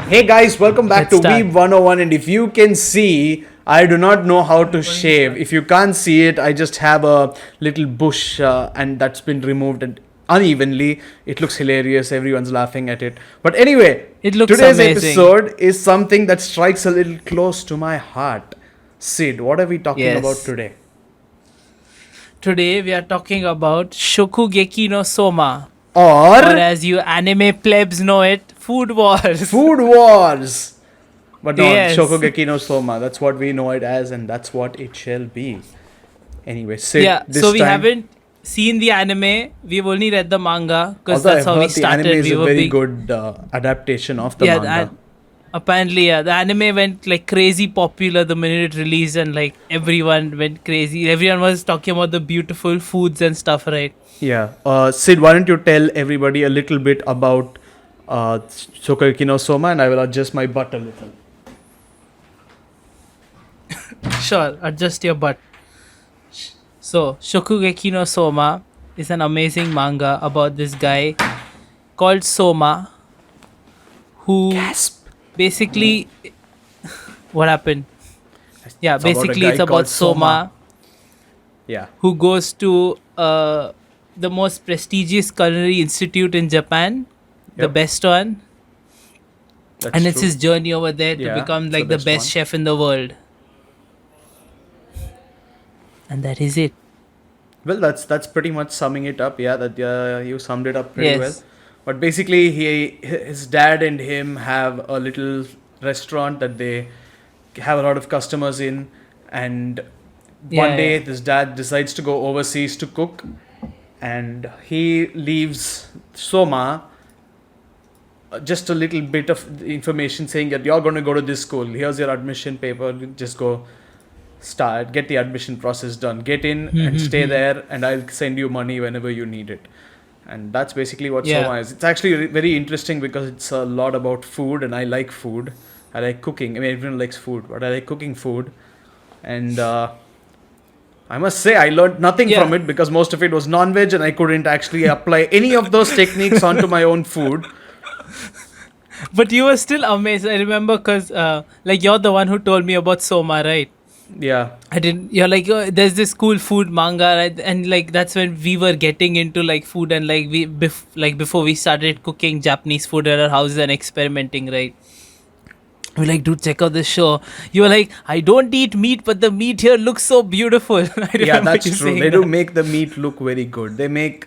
Hey guys, welcome back Let's to start. Weeb101, and if you can see, I do not know how to shave. If you can't see it, I just have a little bush and that's been removed and unevenly. It looks hilarious, everyone's laughing at it. But anyway, It looks today's amazing. episode is something that strikes a little close to my heart. Sid, what are we talking about Yes. today? Today we are talking about Shokugeki no Soma, or Or as you anime plebs know it, Food Wars. Food Wars! But no, Yes. Shokugeki no Soma, that's what we know it as, and that's what it shall be. Anyway, Sid, Yeah, so this we time. haven't seen the anime. We've only read the manga because Although that's I've how we heard the anime started. is We a were very big. good adaptation of the Yeah, manga. apparently, yeah, the anime went like crazy popular the minute it released, and like everyone went crazy. Everyone was talking about the beautiful foods and stuff, right? Yeah. Sid, why don't you tell everybody a little bit about Shokugeki no Soma, and I will adjust my butt a little. Sure, adjust your butt. So, Shokugeki no Soma is an amazing manga about this guy called Soma who Gasp! basically what happened? Yeah, It's about a basically guy it's about called Soma Yeah. who goes to the most prestigious culinary institute in Japan, the Yep. best one, That's and it's true. his journey over there to Yeah, become it's like the best one. chef in the world. And that is it. Well, that's pretty much summing it up. Yeah, that you summed it up pretty well. Yes. But basically, his dad and him have a little restaurant that they have a lot of customers in, and one Yeah, day yeah. this dad decides to go overseas to cook, and he leaves Soma just a little bit of information saying that you're going to go to this school. Here's your admission paper. Just go get the admission process done, get in and stay there, and I'll send you money whenever you need it. And that's basically what Yeah. Soma is. It's actually very interesting because it's a lot about food, and I like food. I like cooking. I mean, everyone likes food, but I like cooking food. And I must say, I learned nothing Yeah. from it because most of it was non-veg, and I couldn't actually apply any of those techniques onto my own food. But you were still amazed. I remember because, like, you're the one who told me about Soma, right? Yeah, I didn't. You're like, oh, there's this cool food manga, right? And like, that's when we were getting into like food, and like before we started cooking Japanese food at our houses and experimenting, right? We're like, dude, check out this show. You were like, I don't eat meat, but the meat here looks so beautiful. I remember yeah, you that's true. saying They do that. make the meat look very good. They make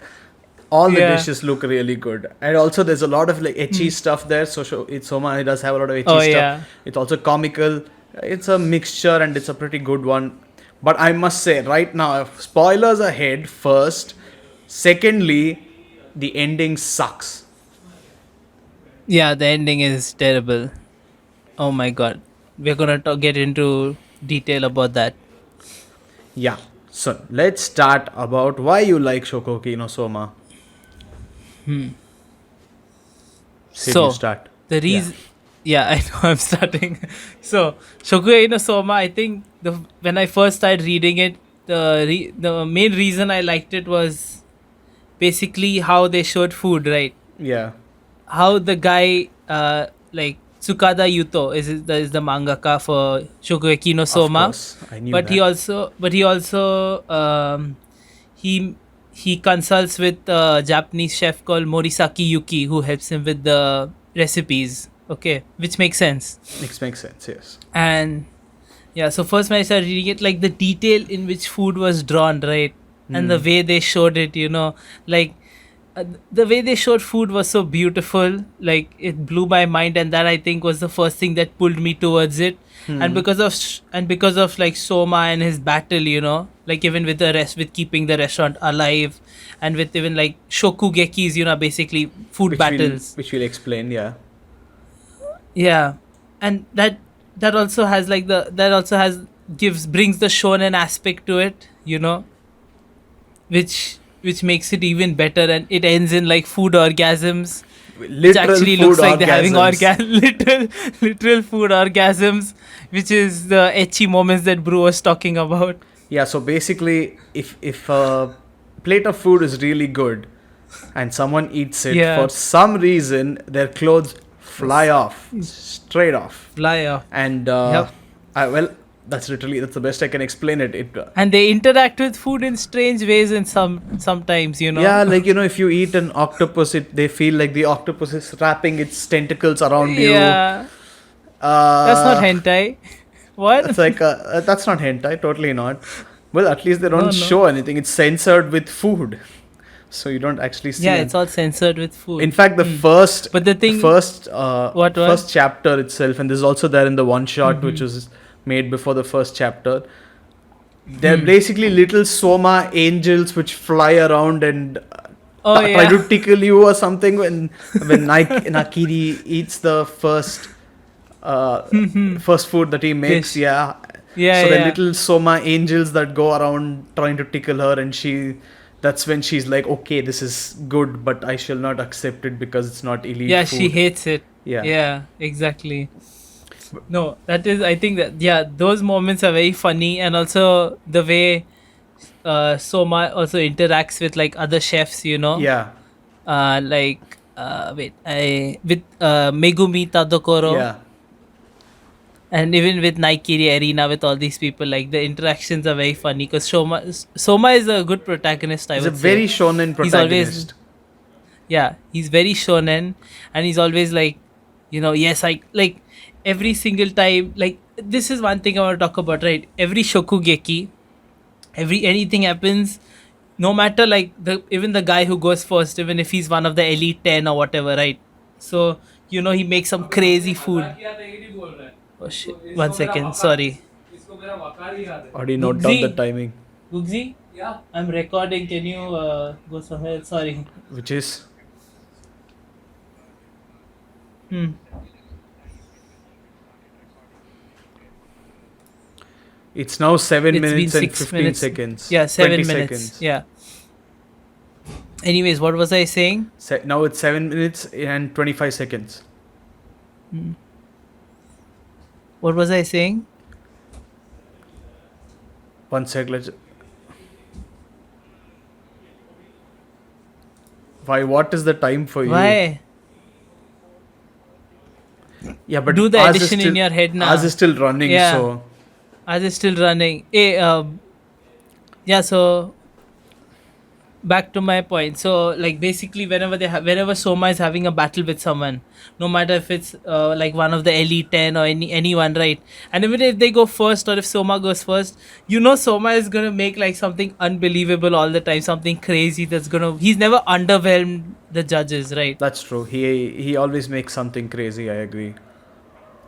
all the Yeah. dishes look really good, and also there's a lot of like ecchi stuff there. So Soma it does have a lot of ecchi Oh stuff. yeah. It's also comical. It's a mixture, and it's a pretty good one. But I must say, right now, spoilers ahead. First, secondly, the ending sucks. Yeah, the ending is terrible. Oh my god. We're gonna get into detail about that. Yeah. So let's start about why you like Shokugeki no Soma. Sid, you So start. the Yeah. reason, yeah, I know I'm starting. So Shokugeki no Soma, I think when I first started reading it, the main reason I liked it was basically how they showed food, right? Yeah. How the guy, like Tsukada Yuto is the mangaka for Shokugeki no Of Soma, course, I knew but that. he he consults with a Japanese chef called Morisaki Yuki who helps him with the recipes. Okay, which makes sense. Makes sense. Yes. And yeah, so first when I started reading it, like the detail in which food was drawn, right, and the way they showed it, like the way they showed food was so beautiful. Like it blew my mind, and that I think was the first thing that pulled me towards it. And because of like Soma and his battle, like even with with keeping the restaurant alive, and with even like shokugekis, basically food battles. Which we'll explain. Yeah. Yeah, and that also has like that also has brings the shonen aspect to it, which makes it even better, and it ends in like food orgasms, which Literal actually food looks like they're having orgasms. literal food orgasms, which is the etchy moments that Brew was talking about. Yeah. So basically, if a plate of food is really good, and someone eats it, Yeah. for some reason their clothes fly off, straight off. Fly off. And Yep. that's the best I can explain it. And they interact with food in strange ways in sometimes, you know. Yeah, like if you eat an octopus, they feel like the octopus is wrapping its tentacles around you. Yeah. That's not Uh, hentai. What? It's like that's not hentai, totally not. Well, at least they don't No. show anything. It's censored with food, so you don't actually see. Yeah, it's all censored with food. In fact, the first, But the thing- what? first chapter itself, and this is also there in the one shot which was made before the first chapter. They're basically little Soma angels which fly around and try to tickle you or something when Nakiri eats the first food that he makes. Fish. Yeah. Yeah, So the yeah. little Soma angels that go around trying to tickle her, and that's when she's like, okay, this is good, but I shall not accept it because it's not elite Yeah, food. she hates it. Yeah. Yeah, exactly. No, that is, I think that, yeah, those moments are very funny, and also the way Soma also interacts with like other chefs, you know. Yeah. With Megumi Tadokoro, Yeah. and even with Naikiri Arena, with all these people, like the interactions are very funny because Soma is a good protagonist. He's a very shonen protagonist. He's very shonen, and he's always like, yes, I like every single time. Like, this is one thing I want to talk about, right? Every Shokugeki, anything happens, no matter like even the guy who goes first, even if he's one of the elite 10 or whatever, right? So he makes some crazy food. Oh shit! 1 second, sorry. How do you note down the Gugzi? timing? Gugzi? Yeah. I'm recording. Can you go somewhere? Sorry. Which is? It's now 7 It's minutes been and 6 15 minutes. seconds. Yeah, 7 20 minutes. seconds. Yeah. Anyways, what was I saying? Now it's 7 minutes and 25 seconds. What was I saying? 1 sec. Why? What is the time for you? Why? Yeah, but Do the ours is addition in still- your head now. Ours is still running, Yeah. so Are they still running? So back to my point. So like basically whenever Soma is having a battle with someone, no matter if it's like one of the elite 10 or anyone, right? And even if they go first, or if Soma goes first, Soma is gonna make like something unbelievable all the time, something crazy he's never underwhelmed the judges, right? that's true. He always makes something crazy. I agree.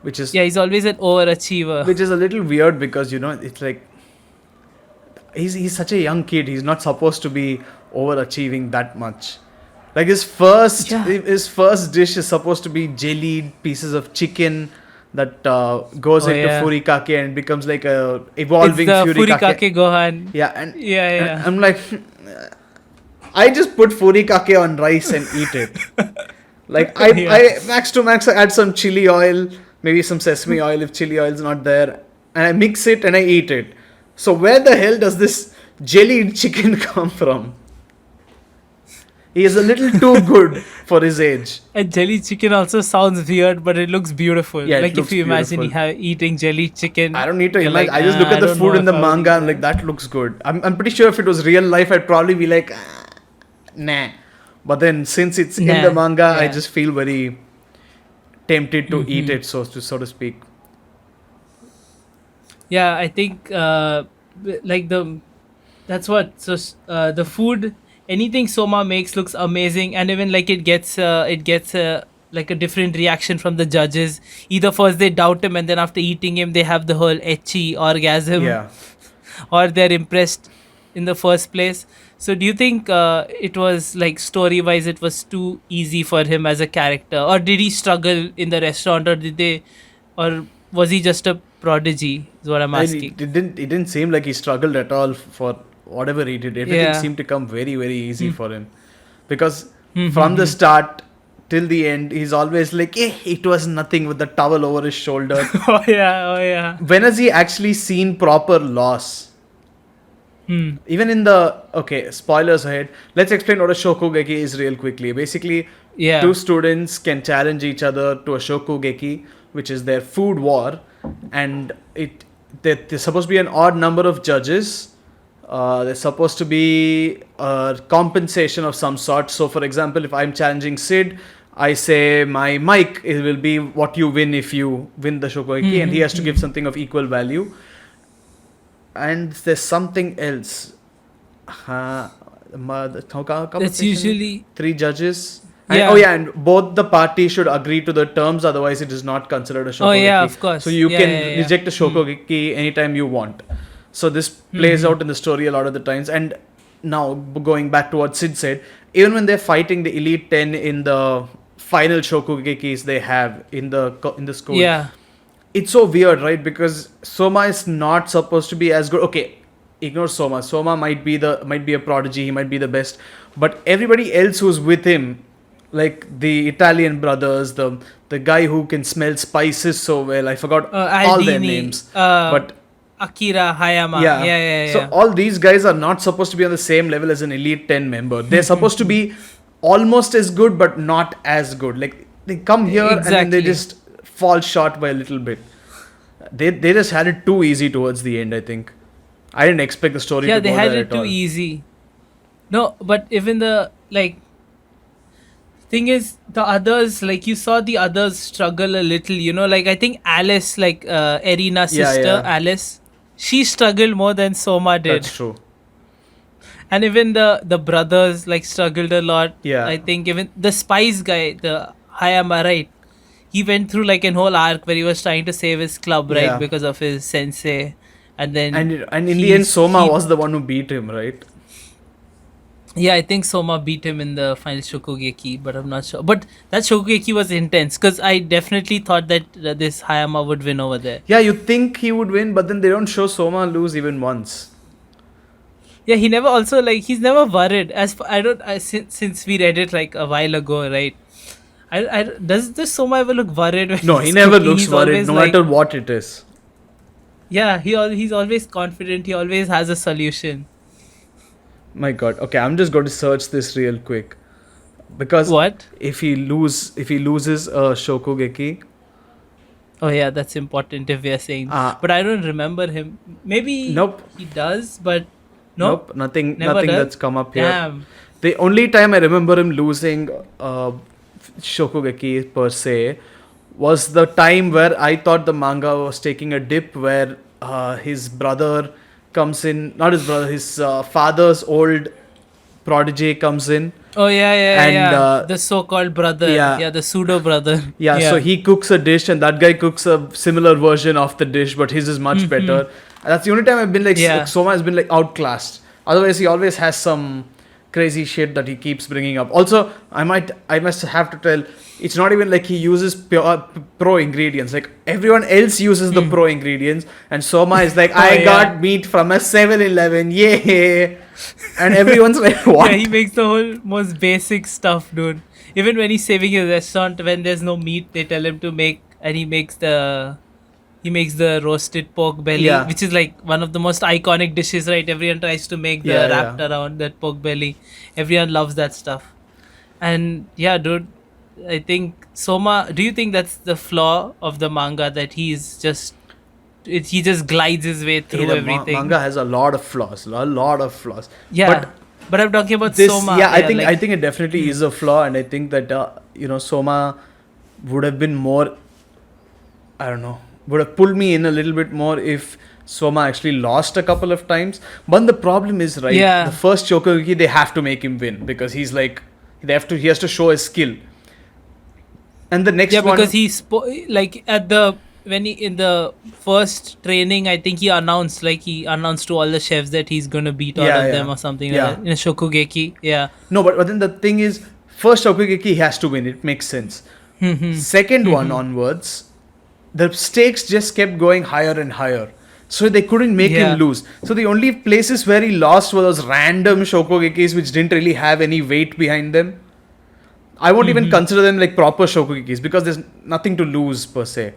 Which is Yeah, he's always an overachiever. which is a little weird because it's like he's such a young kid. He's not supposed to be overachieving that much. Like his first dish is supposed to be jellied pieces of chicken that goes into furikake and becomes like a evolving It's the furikake. Gohan. Yeah, and Yeah. and I'm like, I just put furikake on rice and eat it. Like I max to max I add some chili oil, maybe some sesame oil if chili oil is not there, and I mix it and I eat it. So where the hell does this jellied chicken come from? He is a little too good for his age. And jelly chicken also sounds weird, but it looks beautiful. Yeah, it like looks if you imagine beautiful. eating jelly chicken. I don't need to you're imagine. like, I just look at the don't food know in the if I would manga. eat I'm like, that looks good. I'm pretty sure if it was real life, I'd probably be like, nah. But then since it's in the manga, I just feel very tempted to eat it, so to speak. Yeah, I think that's what. So the food, anything Soma makes looks amazing, and even like it gets like a different reaction from the judges. Either first they doubt him, and then after eating him, they have the whole ecchi orgasm. Yeah. Or they're impressed in the first place. So do you think it was like story wise it was too easy for him as a character, or did he struggle in the restaurant, or was he just a prodigy is what I'm asking. It didn't seem like he struggled at all for whatever he did. Everything seemed to come very, very easy for him. Because from the start till the end, he's always like, it was nothing, with the towel over his shoulder. Oh yeah. When has he actually seen proper loss? Even in the, okay, spoilers ahead. Let's explain what a Shokugeki is real quickly. Basically, Yeah. two students can challenge each other to a Shokugeki, which is their food war, and there's supposed to be an odd number of judges. There's supposed to be a compensation of some sort. So, for example, if I'm challenging Sid, I say my mic it will be what you win if you win the Shokugeki, and he has to give something of equal value. And there's something else. That's usually 3 judges. Yeah. And both the parties should agree to the terms, otherwise it is not considered a Shokugeki. Oh yeah, of course. So you Yeah, can yeah, yeah. reject a Shokugeki anytime you want. So this plays out in the story a lot of the times. And now going back to what Sid said, even when they're fighting the Elite 10 in the final Shokugekis they have in the school, Yeah. it's so weird, right? Because Soma is not supposed to be as good. Okay, ignore Soma. Soma might be a prodigy. He might be the best, but everybody else who's with him, like the Italian brothers, the guy who can smell spices so well. I forgot all their Aldini, names, uh, but Akira Hayama. Yeah. So all these guys are not supposed to be on the same level as an Elite 10 member. They're supposed to be almost as good, but not as good. Like they come here and then they just fall short by a little bit. They just had it too easy towards the end, I think. I didn't expect the story to go there at all. Yeah, they had it too easy. No, but even the thing is, the others, like you saw the others struggle a little, like I think Alice, like Erina's sister, Alice, she struggled more than Soma did. That's true. And even the brothers like struggled a lot. Yeah. I think even the spice guy, the Hayama, right? He went through like an whole arc where he was trying to save his club, right? Yeah. Because of his sensei. And then And in the end, Soma was the one who beat him, right? Yeah, I think Soma beat him in the final Shokugeki, but I'm not sure. But that Shokugeki was intense because I definitely thought that this Hayama would win over there. Yeah, you think he would win, but then they don't show Soma lose even once. Yeah, he never also he's never worried. Since we read it like a while ago, right? Does Soma ever look worried? When No, he he's never cooking? looks He's worried, always no matter what it is. Yeah, he's always confident. He always has a solution. My God. Okay, I'm just going to search this real quick, because What? if he loses a Shokugeki, Oh yeah, that's important if we are saying. Ah. But I don't remember him. Maybe Nope. he does, but nope, nothing never nothing does? that's come up here. Damn. The only time I remember him losing Shokugeki per se was the time where I thought the manga was taking a dip, where his brother comes in, not his brother, his father's old prodigy comes in. Oh yeah. And, the so-called brother. yeah. Yeah, the pseudo brother. Yeah, so he cooks a dish and that guy cooks a similar version of the dish, but his is much better. And that's the only time I've been like Soma has been like outclassed. Otherwise, he always has some crazy shit that he keeps bringing up. Also, I must have to tell, it's not even like he uses pro ingredients. Like everyone else uses the pro ingredients, and Soma is like, I got meat from a 7-Eleven, yay! And everyone's like, what? Yeah, he makes the whole most basic stuff, dude. Even when he's saving his restaurant, when there's no meat, they tell him to make, and he makes the roasted pork belly, which is like one of the most iconic dishes, right? Everyone tries to make the wrapped around that pork belly. Everyone loves that stuff. And yeah, dude, I think Soma, do you think that's the flaw of the manga, that he just glides his way through everything? Manga has a lot of flaws. Yeah, but I'm talking about this, Soma. I think it definitely is a flaw, and I think that Soma would have been more, I don't know, would have pulled me in a little bit more if Soma actually lost a couple of times. But the problem is, right, the first Shokugeki, they have to make him win, because he's like, he has to show his skill. And the next one, because in the first training, I think he announced to all the chefs that he's gonna beat all of them or something like that in a Shokugeki. Yeah. No, but then the thing is, first Shokugeki he has to win. It makes sense. Second one onwards, the stakes just kept going higher and higher. So they couldn't make him lose. So the only places where he lost were those random Shokugekis which didn't really have any weight behind them. I won't even consider them like proper Shokugekis, because there's nothing to lose per se.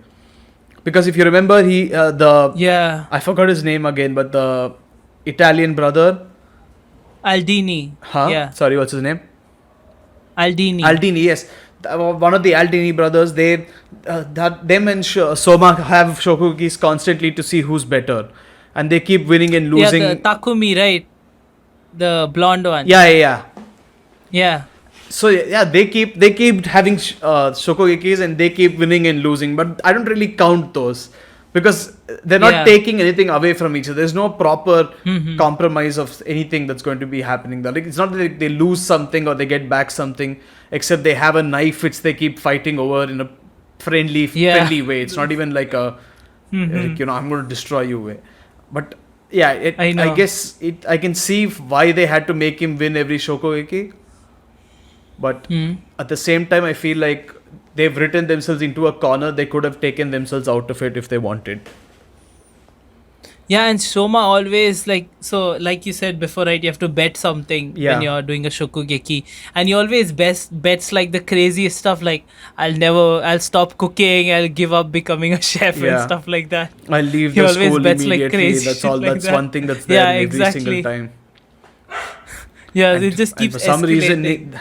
Because if you remember, I forgot his name again, but the Italian brother. Aldini. Huh? Yeah. Sorry, what's his name? Aldini. Aldini, yes. One of the Aldini brothers, them and Soma have Shokugekis constantly to see who's better. And they keep winning and losing. Yeah, the Takumi, right? The blonde one. Yeah. Yeah. So yeah, they keep having Shokugekis and they keep winning and losing. But I don't really count those. Because they're not taking anything away from each other. There's no proper compromise of anything that's going to be happening there. Like, it's not that they lose something or they get back something, except they have a knife which they keep fighting over in a friendly way. It's not even like a, like, I'm going to destroy you way. But yeah, I guess I can see why they had to make him win every Shokugeki. But at the same time, I feel like they've written themselves into a corner. They could have taken themselves out of it if they wanted. Yeah, and Soma always like you said before, right? You have to bet something when you're doing a Shokugeki, and he always bets like the craziest stuff. Like I'll stop cooking. I'll give up becoming a chef and stuff like that. I'll leave the school immediately. Like crazy that's all. like That's that. one thing that's there every single time. Yeah, it just keeps for some escalating.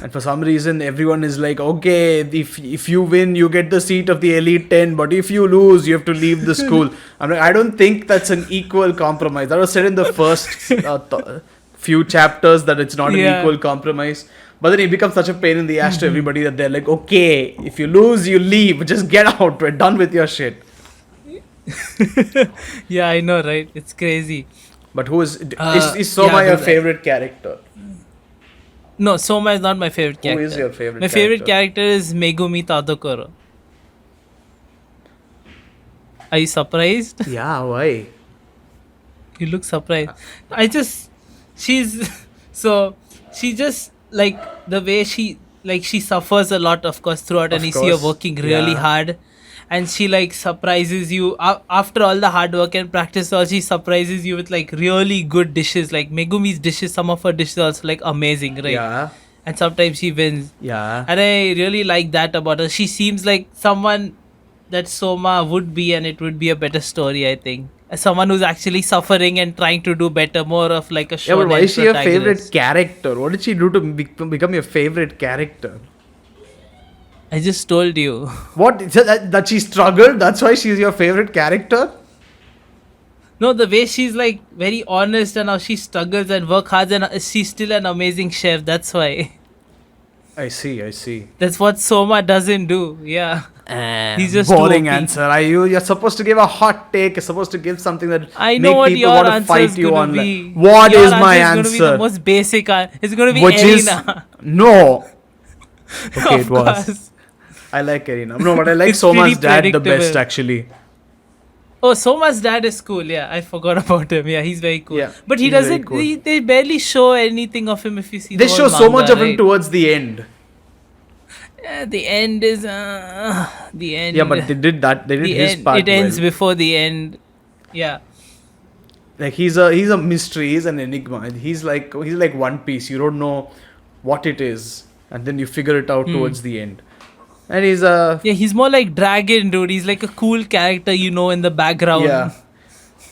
And for some reason, everyone is like, okay, if you win, you get the seat of the elite 10. But if you lose, you have to leave the school. I'm like, I don't think that's an equal compromise. That was said in the first few chapters that it's not an equal compromise. But then it becomes such a pain in the ass to everybody that they're like, okay, if you lose, you leave. Just get out. We're done with your shit. Yeah, I know, right? It's crazy. But is Soma your favorite character? No, Soma is not my favorite character. Who is your favorite My favorite character is Megumi Tadokoro. Are you surprised? Yeah, why? You look surprised. She just like the way she suffers a lot, of course, throughout, and you see her working really hard. And she like surprises you after all the hard work and practice. All she surprises you with like really good dishes. Like Megumi's dishes, some of her dishes are also like amazing, right? Yeah. And sometimes she wins. Yeah. And I really like that about her. She seems like someone that Soma would be, and it would be a better story, I think. As someone who's actually suffering and trying to do better, more of like a shonen. Yeah, but why is she your favorite character? What did she do to become your favorite character? I just told you. What? That she struggled? That's why she's your favorite character? No, the way she's like very honest and how she struggles and works hard, and she's still an amazing chef. That's why. I see. That's what Soma doesn't do. Yeah. He's just boring answer. You're supposed to give a hot take. You're supposed to give something that I know make what people your want to answer fight is you gonna on. be. What Your is my answer? answer? Is gonna be the most basic. It's gonna be Which Erina. No. Okay, Of it was. course. I like Erina. No, but I like It's Soma's pretty dad the best predictable. actually. Oh, Soma's dad is cool. Yeah, I forgot about him. Yeah, he's very cool. Yeah, but he he's very doesn't. cool. They barely show anything of him if you see. They the show whole so much manga, of him right? towards the end. Yeah, the end is the end. Yeah, but they did that. They did the his end, part it ends well. before the end. Yeah. Like he's a mystery. He's an enigma. He's like One Piece. You don't know what it is, and then you figure it out towards the end. And he's he's more like Dragon, dude. He's like a cool character, in the background. Yeah.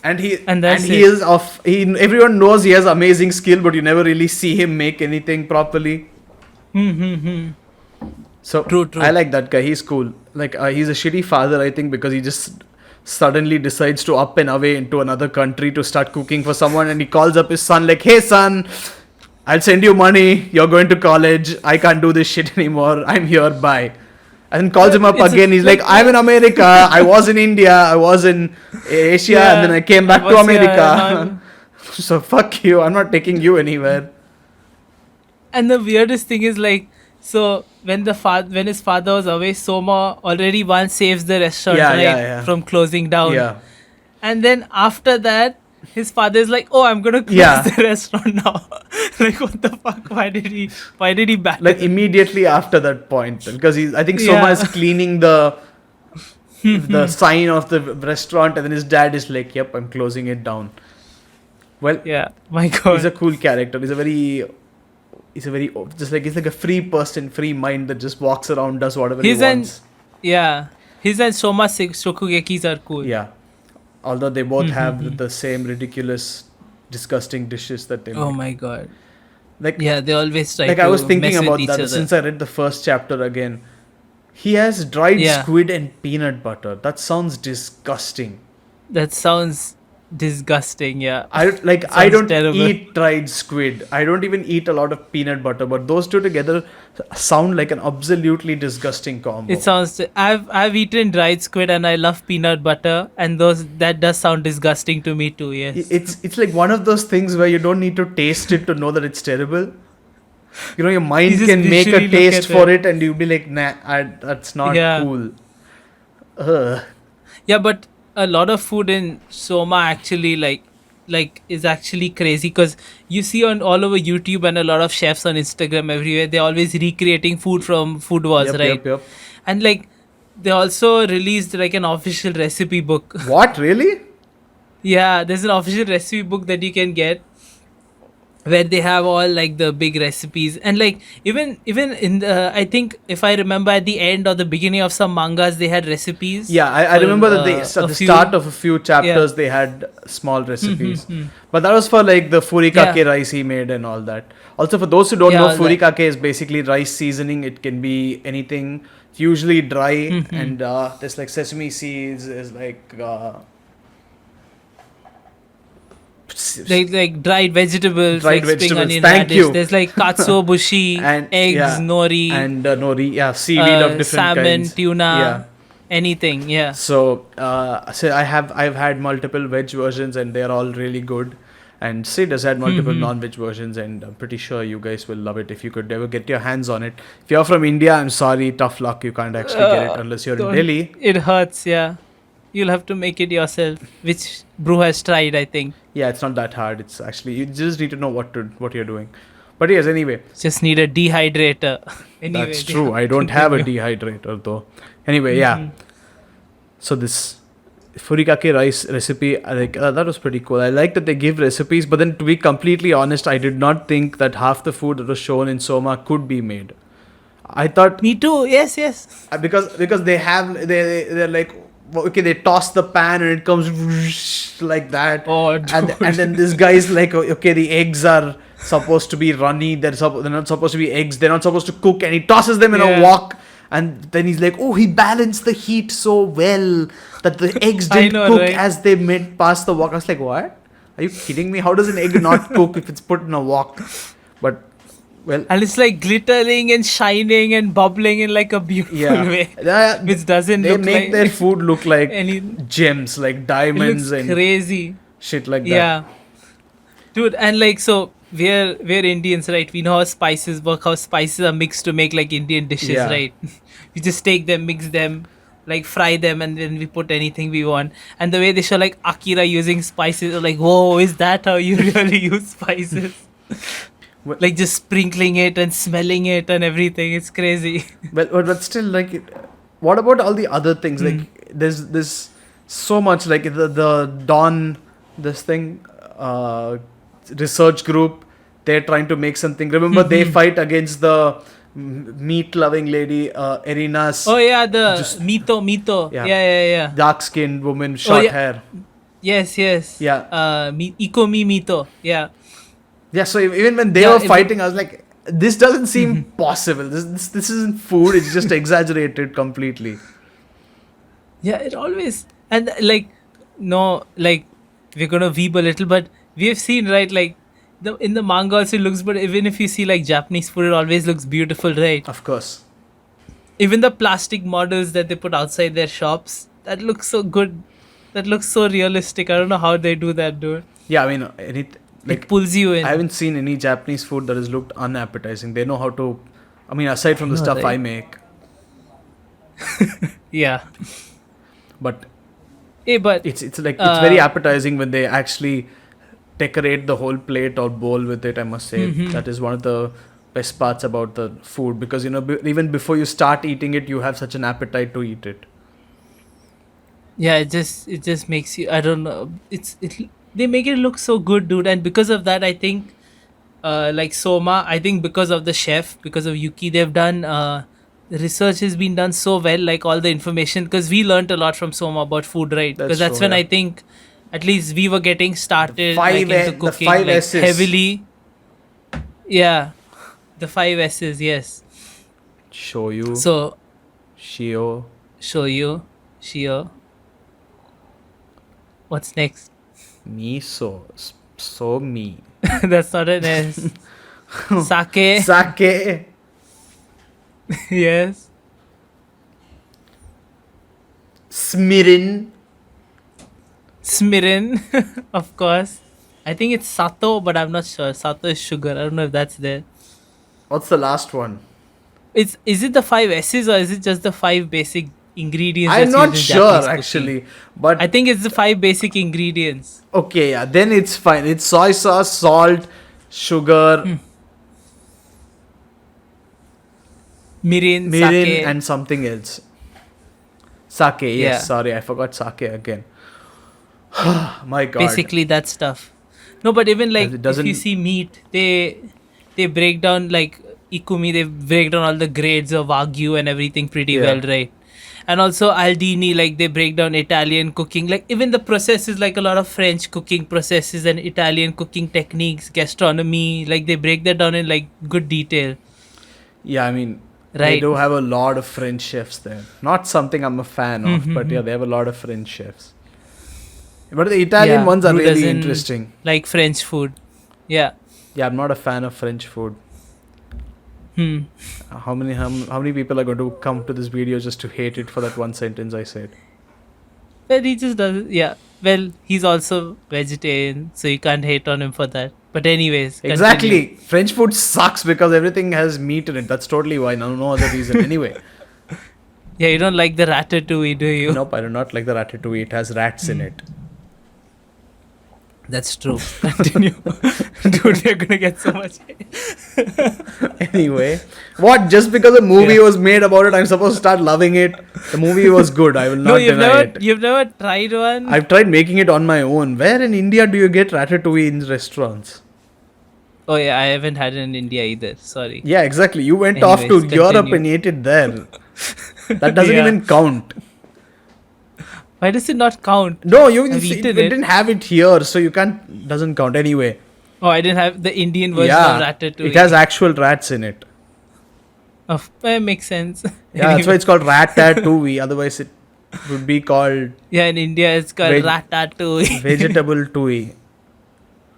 And that's he is everyone knows he has amazing skill, but you never really see him make anything properly. So True. I like that guy. He's cool. Like he's a shitty father, I think, because he just suddenly decides to up and away into another country to start cooking for someone, and he calls up his son like, "Hey son, I'll send you money. You're going to college. I can't do this shit anymore. I'm here. Bye." And then calls him up again. He's like, "I'm in America. I was in India. I was in Asia, and then I came back to America. So fuck you. I'm not taking you anywhere." And the weirdest thing is like, so when his father was away, Soma already once saves the restaurant from closing down. Yeah. And then after that, his father is like, "Oh, I'm gonna close the restaurant now." Like, what the fuck? Why did he back? Like immediately after that point, because I think Soma is cleaning the sign of the restaurant, and then his dad is like, "Yep, I'm closing it down." Well, yeah, my God, he's a cool character. He's like a free person, free mind that just walks around, does whatever he wants. His and Soma's Shokugekis are cool. Yeah. Although they both have the same ridiculous, disgusting dishes that they Oh make. my god. Like, Yeah, they always try like to I was thinking mess with about each that other. since I read the first chapter again. He has dried Yeah. squid and peanut butter. That sounds disgusting. That sounds disgusting. Yeah. I Sounds don't terrible. eat dried squid. I don't even eat a lot of peanut butter. But those two together sound like an absolutely disgusting combo. It sounds. I've eaten dried squid and I love peanut butter, and that does sound disgusting to me too. Yes. It's like one of those things where you don't need to taste it to know that it's terrible. You know, your mind You just can make a visually look taste at for it, and you'll be like, nah, that's not Yeah. cool. Ugh. Yeah, but a lot of food in Soma actually like is actually crazy because you see on all over YouTube and a lot of chefs on Instagram everywhere they're always recreating food from Food Wars, Yep, right? yep. And like they also released like an official recipe book. What, really? Yeah, there's an official recipe book that you can get where they have all like the big recipes and like even in the I think if I remember at the end or the beginning of some mangas they had recipes. Yeah, I for, remember that they a at the few- start of a few chapters they had small recipes. Hmm. But that was for like the furikake Yeah. rice he made and all that. Also, for those who don't Yeah, know, all that. furikake is basically rice seasoning. It can be anything. It's usually dry and there's like sesame seeds. There's like like dried vegetables, Dried like spring vegetables. onion Thank radish. you. There's like katsuobushi, and eggs, yeah, nori, and nori. Yeah, seaweed of different salmon, kinds. tuna, Yeah. anything. Yeah. So, so I've had multiple veg versions and they're all really good. And Sid has had multiple non-veg versions, and I'm pretty sure you guys will love it if you could ever get your hands on it. If you're from India, I'm sorry, tough luck. You can't actually get it unless you're in Don't- Delhi. It hurts. Yeah. You'll have to make it yourself, which Brew has tried, I think. Yeah, it's not that hard. It's actually you just need to know what you're doing. But yes, anyway, Just need a dehydrator. Anyway, that's true. I don't have a dehydrator though. Anyway, yeah. So this furikake rice recipe, that was pretty cool. I like that they give recipes, but then to be completely honest, I did not think that half the food that was shown in Soma could be made. I thought Me too. Yes, yes. because they're like, okay, they toss the pan and it comes whoosh like that, Oh, and then this guy's like, okay, the eggs are supposed to be runny. They're not supposed to be eggs. They're not supposed to cook, and he tosses them in a Yeah. wok. And then he's like, oh, he balanced the heat so well that the eggs I didn't know, cook right? as they made past the wok. I was like, what? Are you kidding me? How does an egg not cook if it's put in a wok? But, well, And it's like glittering and shining and bubbling in like a beautiful yeah. way. They Which doesn't look make like their food look like any. gems, like It diamonds looks and crazy. shit like that. Yeah. Dude, and like so we're Indians, right? We know how spices work, how spices are mixed to make like Indian dishes, Yeah. right? We just take them, mix them, like fry them, and then we put anything we want. And the way they show like Akira using spices, are like, whoa, is that how you really use spices? Well- Like just sprinkling it and smelling it and everything. It's crazy. But still, like, what about all the other things? Like, there's so much, like the Dawn, this thing, research group. They're trying to make something. Remember, they fight against the meat-loving lady, Erina's Oh yeah, the Just- Mito. Yeah. Yeah. dark-skinned woman, short yeah. hair. Yes. Yeah. Ikomi Mito. Yeah. Yeah, so even when they Yeah, were fighting, I was like, this doesn't seem possible. This isn't food. It's just exaggerated completely. Yeah, it always and like no like we're gonna weeb a little, but we have seen right like in the manga also it looks, but even if you see like Japanese food, it always looks beautiful, right? Of course. Even the plastic models that they put outside their shops, that looks so good. That looks so realistic. I don't know how they do that, dude. Yeah, I mean, It pulls you in. I haven't seen any Japanese food that has looked unappetizing. They know how to. I mean, aside from the know, stuff I right? make, Yeah. but Hey, but it's it's very appetizing when they actually decorate the whole plate or bowl with it. I must say that is one of the best parts about the food, because even before you start eating it, you have such an appetite to eat it. yeah, it just makes you. I don't know. They make it look so good, dude, and because of that, I think, like Soma, I think because of the chef, because of Yuki, they've done research has been done so well, like all the information, because we learned a lot from Soma about food, right? Because That's that's true, when yeah. I think at least we were getting started like into the cooking five like S's. heavily. Yeah, the 5 S's, yes. Shoyu, So shio, shoyu, shio. What's next? miso, somi, That's not an S. Sake. sake, Yes. smirin. Smirin, of course. I think it's sato, but I'm not sure. Sato is sugar. I don't know if that's there. What's the last one? Is it the 5 S's or is it just the 5 basic ingredients? I'm that's not used in sure Japanese actually, cooking? but I think it's the 5 basic ingredients. okay, yeah, then it's fine. It's soy sauce, salt, sugar, Mirin, mirin, sake. and something else. Sake, yes. Yeah. Sorry, I forgot sake again. My God. Basically that stuff. No, but even like It if doesn't- you see meat, they break down like ikumi. They break down all the grades of wagyu and everything pretty Yeah. well, right? And also Aldini, like they break down Italian cooking. Like even the processes, like a lot of French cooking processes and Italian cooking techniques, gastronomy. Like they break that down in like good detail. Yeah, I mean, they Right. do have a lot of French chefs there. Not something I'm a fan of, Mm-hmm. but yeah, they have a lot of French chefs. But the Italian Yeah, ones are who really doesn't interesting. Like French food. Yeah. Yeah, I'm not a fan of French food. Hmm. How many people are going to come to this video just to hate it for that one sentence I said? Well, he just does. Yeah. Well, he's also vegetarian, so you can't hate on him for that. But anyways, continue. Exactly. French food sucks because everything has meat in it. That's totally why. No other reason. Anyway. Yeah, you don't like the ratatouille, do you? Nope, I do not like the ratatouille. It has rats in it. That's true. Continue. Dude, we're gonna get so much hate. Anyway, what? Just because a movie Yeah. was made about it, I'm supposed to start loving it? The movie was good. I will not No, deny it. you've never tried one? I've tried making it on my own. Where in India do you get ratatouille in restaurants? Oh yeah, I haven't had it in India either. Sorry. Yeah, exactly. You went off to Anyways, Europe continue. and ate it there. That doesn't Yeah. even count. Why does it not count? No, you I've see, eaten we it. didn't have it here, so you can't. Doesn't count anyway. Oh, I didn't have the Indian version of ratatouille. it has actual rats in it. Makes sense. Yeah, that's why it's called ratatouille. Otherwise, it would be called Yeah, in India it's called Veg- ratatouille. vegetable touille.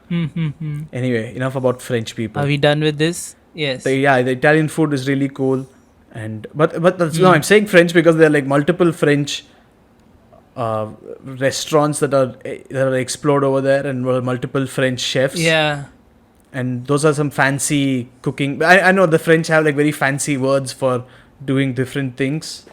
Hmm. Anyway, enough about French people. Are we done with this? Yes. The Italian food is really cool, and but that's, no, I'm saying French because there are like multiple French restaurants that are explored over there, and multiple French chefs. Yeah. And those are some fancy cooking. I know the French have like very fancy words for doing different things.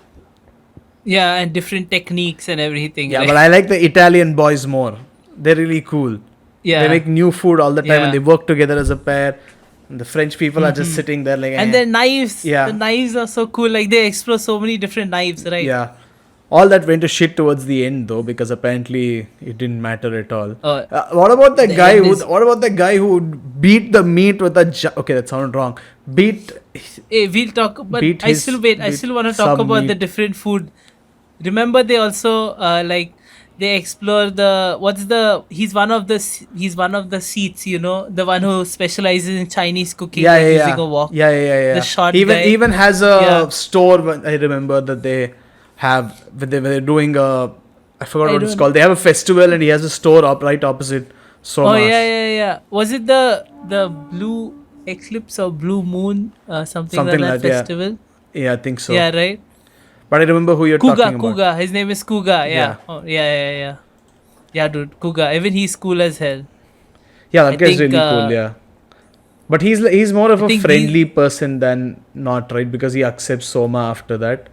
Yeah, and different techniques and everything. Yeah, right? but I like the Italian boys more. They're really cool. Yeah. They make new food all the time, Yeah. and they work together as a pair. And the French people are just sitting there like. And their knives. Yeah. The knives are so cool. Like they explore so many different knives, right? Yeah. All that went to shit towards the end though, because apparently it didn't matter at all. What about the guy end who? is- What about the guy who would beat the meat with a? Okay, that sounded wrong. Beat. Hey, we'll talk. But Beat I his- still wait. I beat still want to talk some about the meat. different food. Remember, they also like they explore the he's one of the seats, you know, the one who specializes in Chinese cooking, Yeah, like yeah, using a wok. yeah. The short even guy. even has a Yeah. store. I remember that they have when they're doing a. I forgot I what it's don't- called. They have a festival and he has a store up right opposite Soma's. Oh yeah. Was it the blue eclipse or blue moon, something like that yeah. festival? Yeah, I think so. Yeah, right. But I remember who you're talking about. Kuga. His name is Kuga. Yeah. Yeah. Oh, yeah. Yeah, dude. Kuga. Even he's cool as hell. Yeah, that I guy's think, really cool. Yeah, but he's more of I a think friendly person than not, right? Because he accepts Soma after that.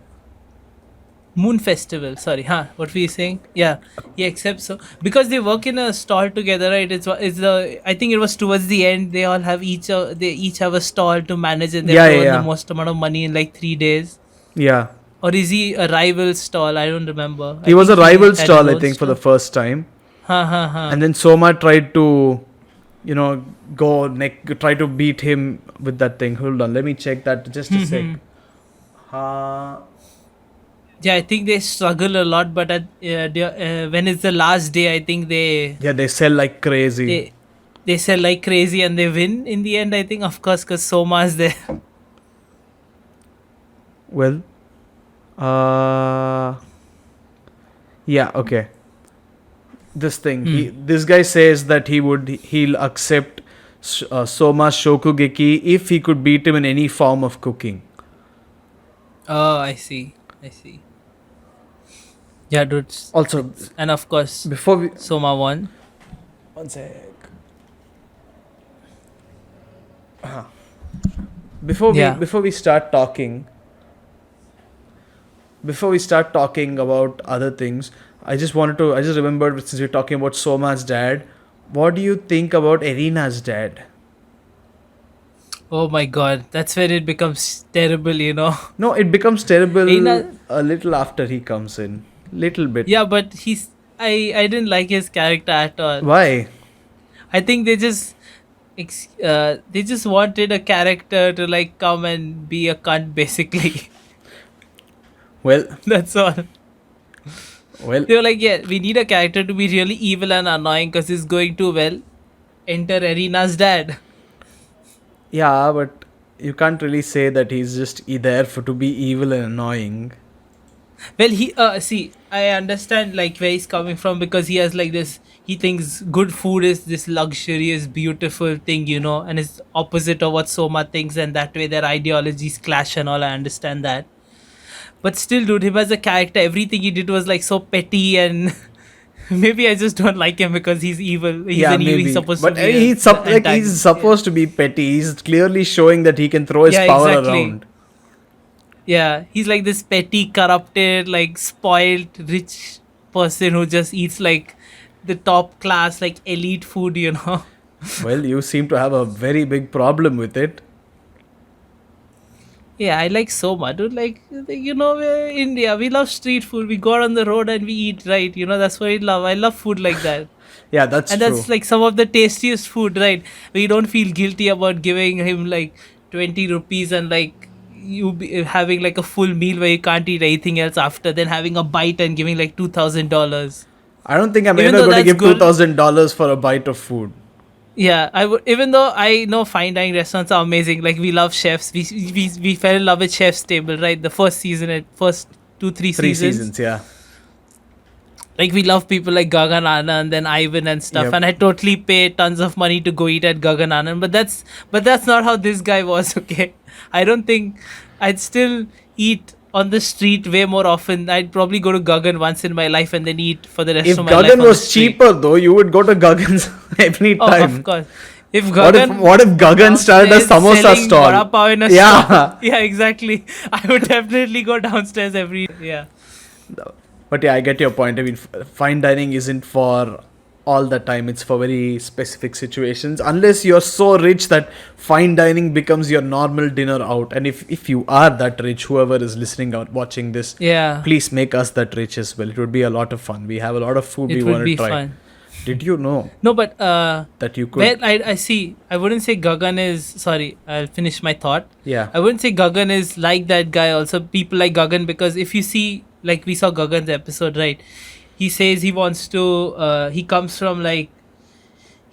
Moon Festival. Sorry, what were you saying? Yeah, he accepts so because they work in a stall together, right? It's the I think it was towards the end. They all have they each have a stall to manage, and they earn the most amount of money in like 3 days. Yeah, Or is he a rival stall? I don't remember. he was a think rival had his stall, I own think, for the stall. first time. Ha. And then Soma tried to, try to beat him with that thing. Hold on, let me check that just a sec. Uh, Yeah, I think they struggle a lot, but when it's the last day, I think yeah, they sell like crazy. they they sell like crazy and they win in the end. I think, of course, because Soma is there. Well, uh, yeah, okay. This thing, this guy says that he'll accept Soma's Shokugeki if he could beat him in any form of cooking. Oh, I see. I see. Yeah, dude. Also, And of course, before we Soma won. one sec. Before we Yeah. before we start talking, before we start talking about other things, I just remembered since we're talking about Soma's dad, what do you think about Erina's dad? Oh my god, that's where it becomes terrible. No, it becomes terrible Reina, a little after he comes in. Little bit. yeah, but I didn't like his character at all. Why? I think they just wanted a character to like come and be a cunt basically. Well, That's all. well, They were like, yeah, we need a character to be really evil and annoying because it's going too well. Enter Arina's dad. yeah, but you can't really say that he's just there for to be evil and annoying. Well, see, I understand like where he's coming from because he has like this. He thinks good food is this luxurious, beautiful thing, and it's opposite of what Soma thinks, and that way their ideologies clash and all. I understand that, but still, dude, him as a character, everything he did was like so petty, and maybe I just don't like him because he's evil. He's Yeah, an evil. maybe. He's supposed But to be like he's supposed to be petty. He's clearly showing that he can throw his Yeah, power exactly. around. Yeah, he's like this petty, corrupted, like spoiled, rich person who just eats like the top class, like elite food. Well, you seem to have a very big problem with it. Yeah, I like Soma, dude. We're India. We love street food. We go out on the road and we eat, right? That's what I love. I love food like that. Yeah, that's And true. that's like some of the tastiest food, right? We don't feel guilty about giving him like 20 rupees and like you be having like a full meal where you can't eat anything else after, then having a bite and giving like $2,000. I don't think I'm Even ever though going to that's give good. $2,000 for a bite of food. Yeah, I would. Even though I know fine dining restaurants are amazing, like we love chefs. We fell in love with Chef's Table, right? The first season, first 2-3 Three seasons. seasons, yeah. Like we love people like Gagan Anand and then Ivan and stuff, Yep. and I totally pay tons of money to go eat at Gagan Anand. But that's not how this guy was. Okay, I don't think I'd still eat on the street way more often. I'd probably go to Gagan once in my life and then eat for the rest If of my life. Gagan on the was street. cheaper though, you would go to Gagan's every Oh, time. of course. If What Gagan if Gagan started a downstairs samosa selling stall? vada pav in a Yeah. stall. Yeah, exactly. I would definitely go downstairs every. Yeah. But yeah, I get your point. I mean, fine dining isn't for all the time. It's for very specific situations. Unless you're so rich that fine dining becomes your normal dinner out. And if you are that rich, whoever is listening out watching this, Yeah. please make us that rich as well. It would be a lot of fun. We have a lot of food It we would want be to try. fun. Did you know No, but that you could? well, I see. I wouldn't say Gagan is. Sorry, I'll finish my thought. Yeah. I wouldn't say Gagan is like that guy. Also, people like Gagan because if you see, like we saw Gagan's episode, right? He says he wants to. He comes from like.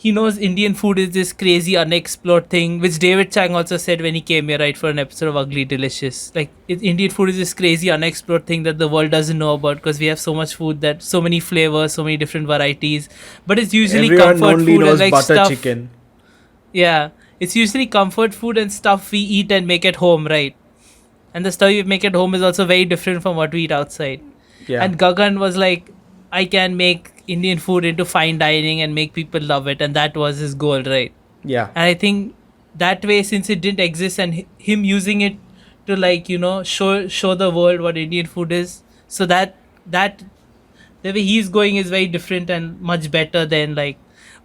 He knows Indian food is this crazy unexplored thing, which David Chang also said when he came here, right, for an episode of Ugly Delicious. Like Indian food is this crazy unexplored thing that the world doesn't know about because we have so much food, that so many flavors, so many different varieties. But it's usually Everyone comfort only food knows and like butter stuff. chicken. Yeah, it's usually comfort food and stuff we eat and make at home, right? And the stuff we make at home is also very different from what we eat outside. Yeah. And Gagan was like, I can make Indian food into fine dining and make people love it, and that was his goal, right? Yeah. And I think that way, since it didn't exist, and him using it to like show the world what Indian food is, so that the way he's going is very different and much better than like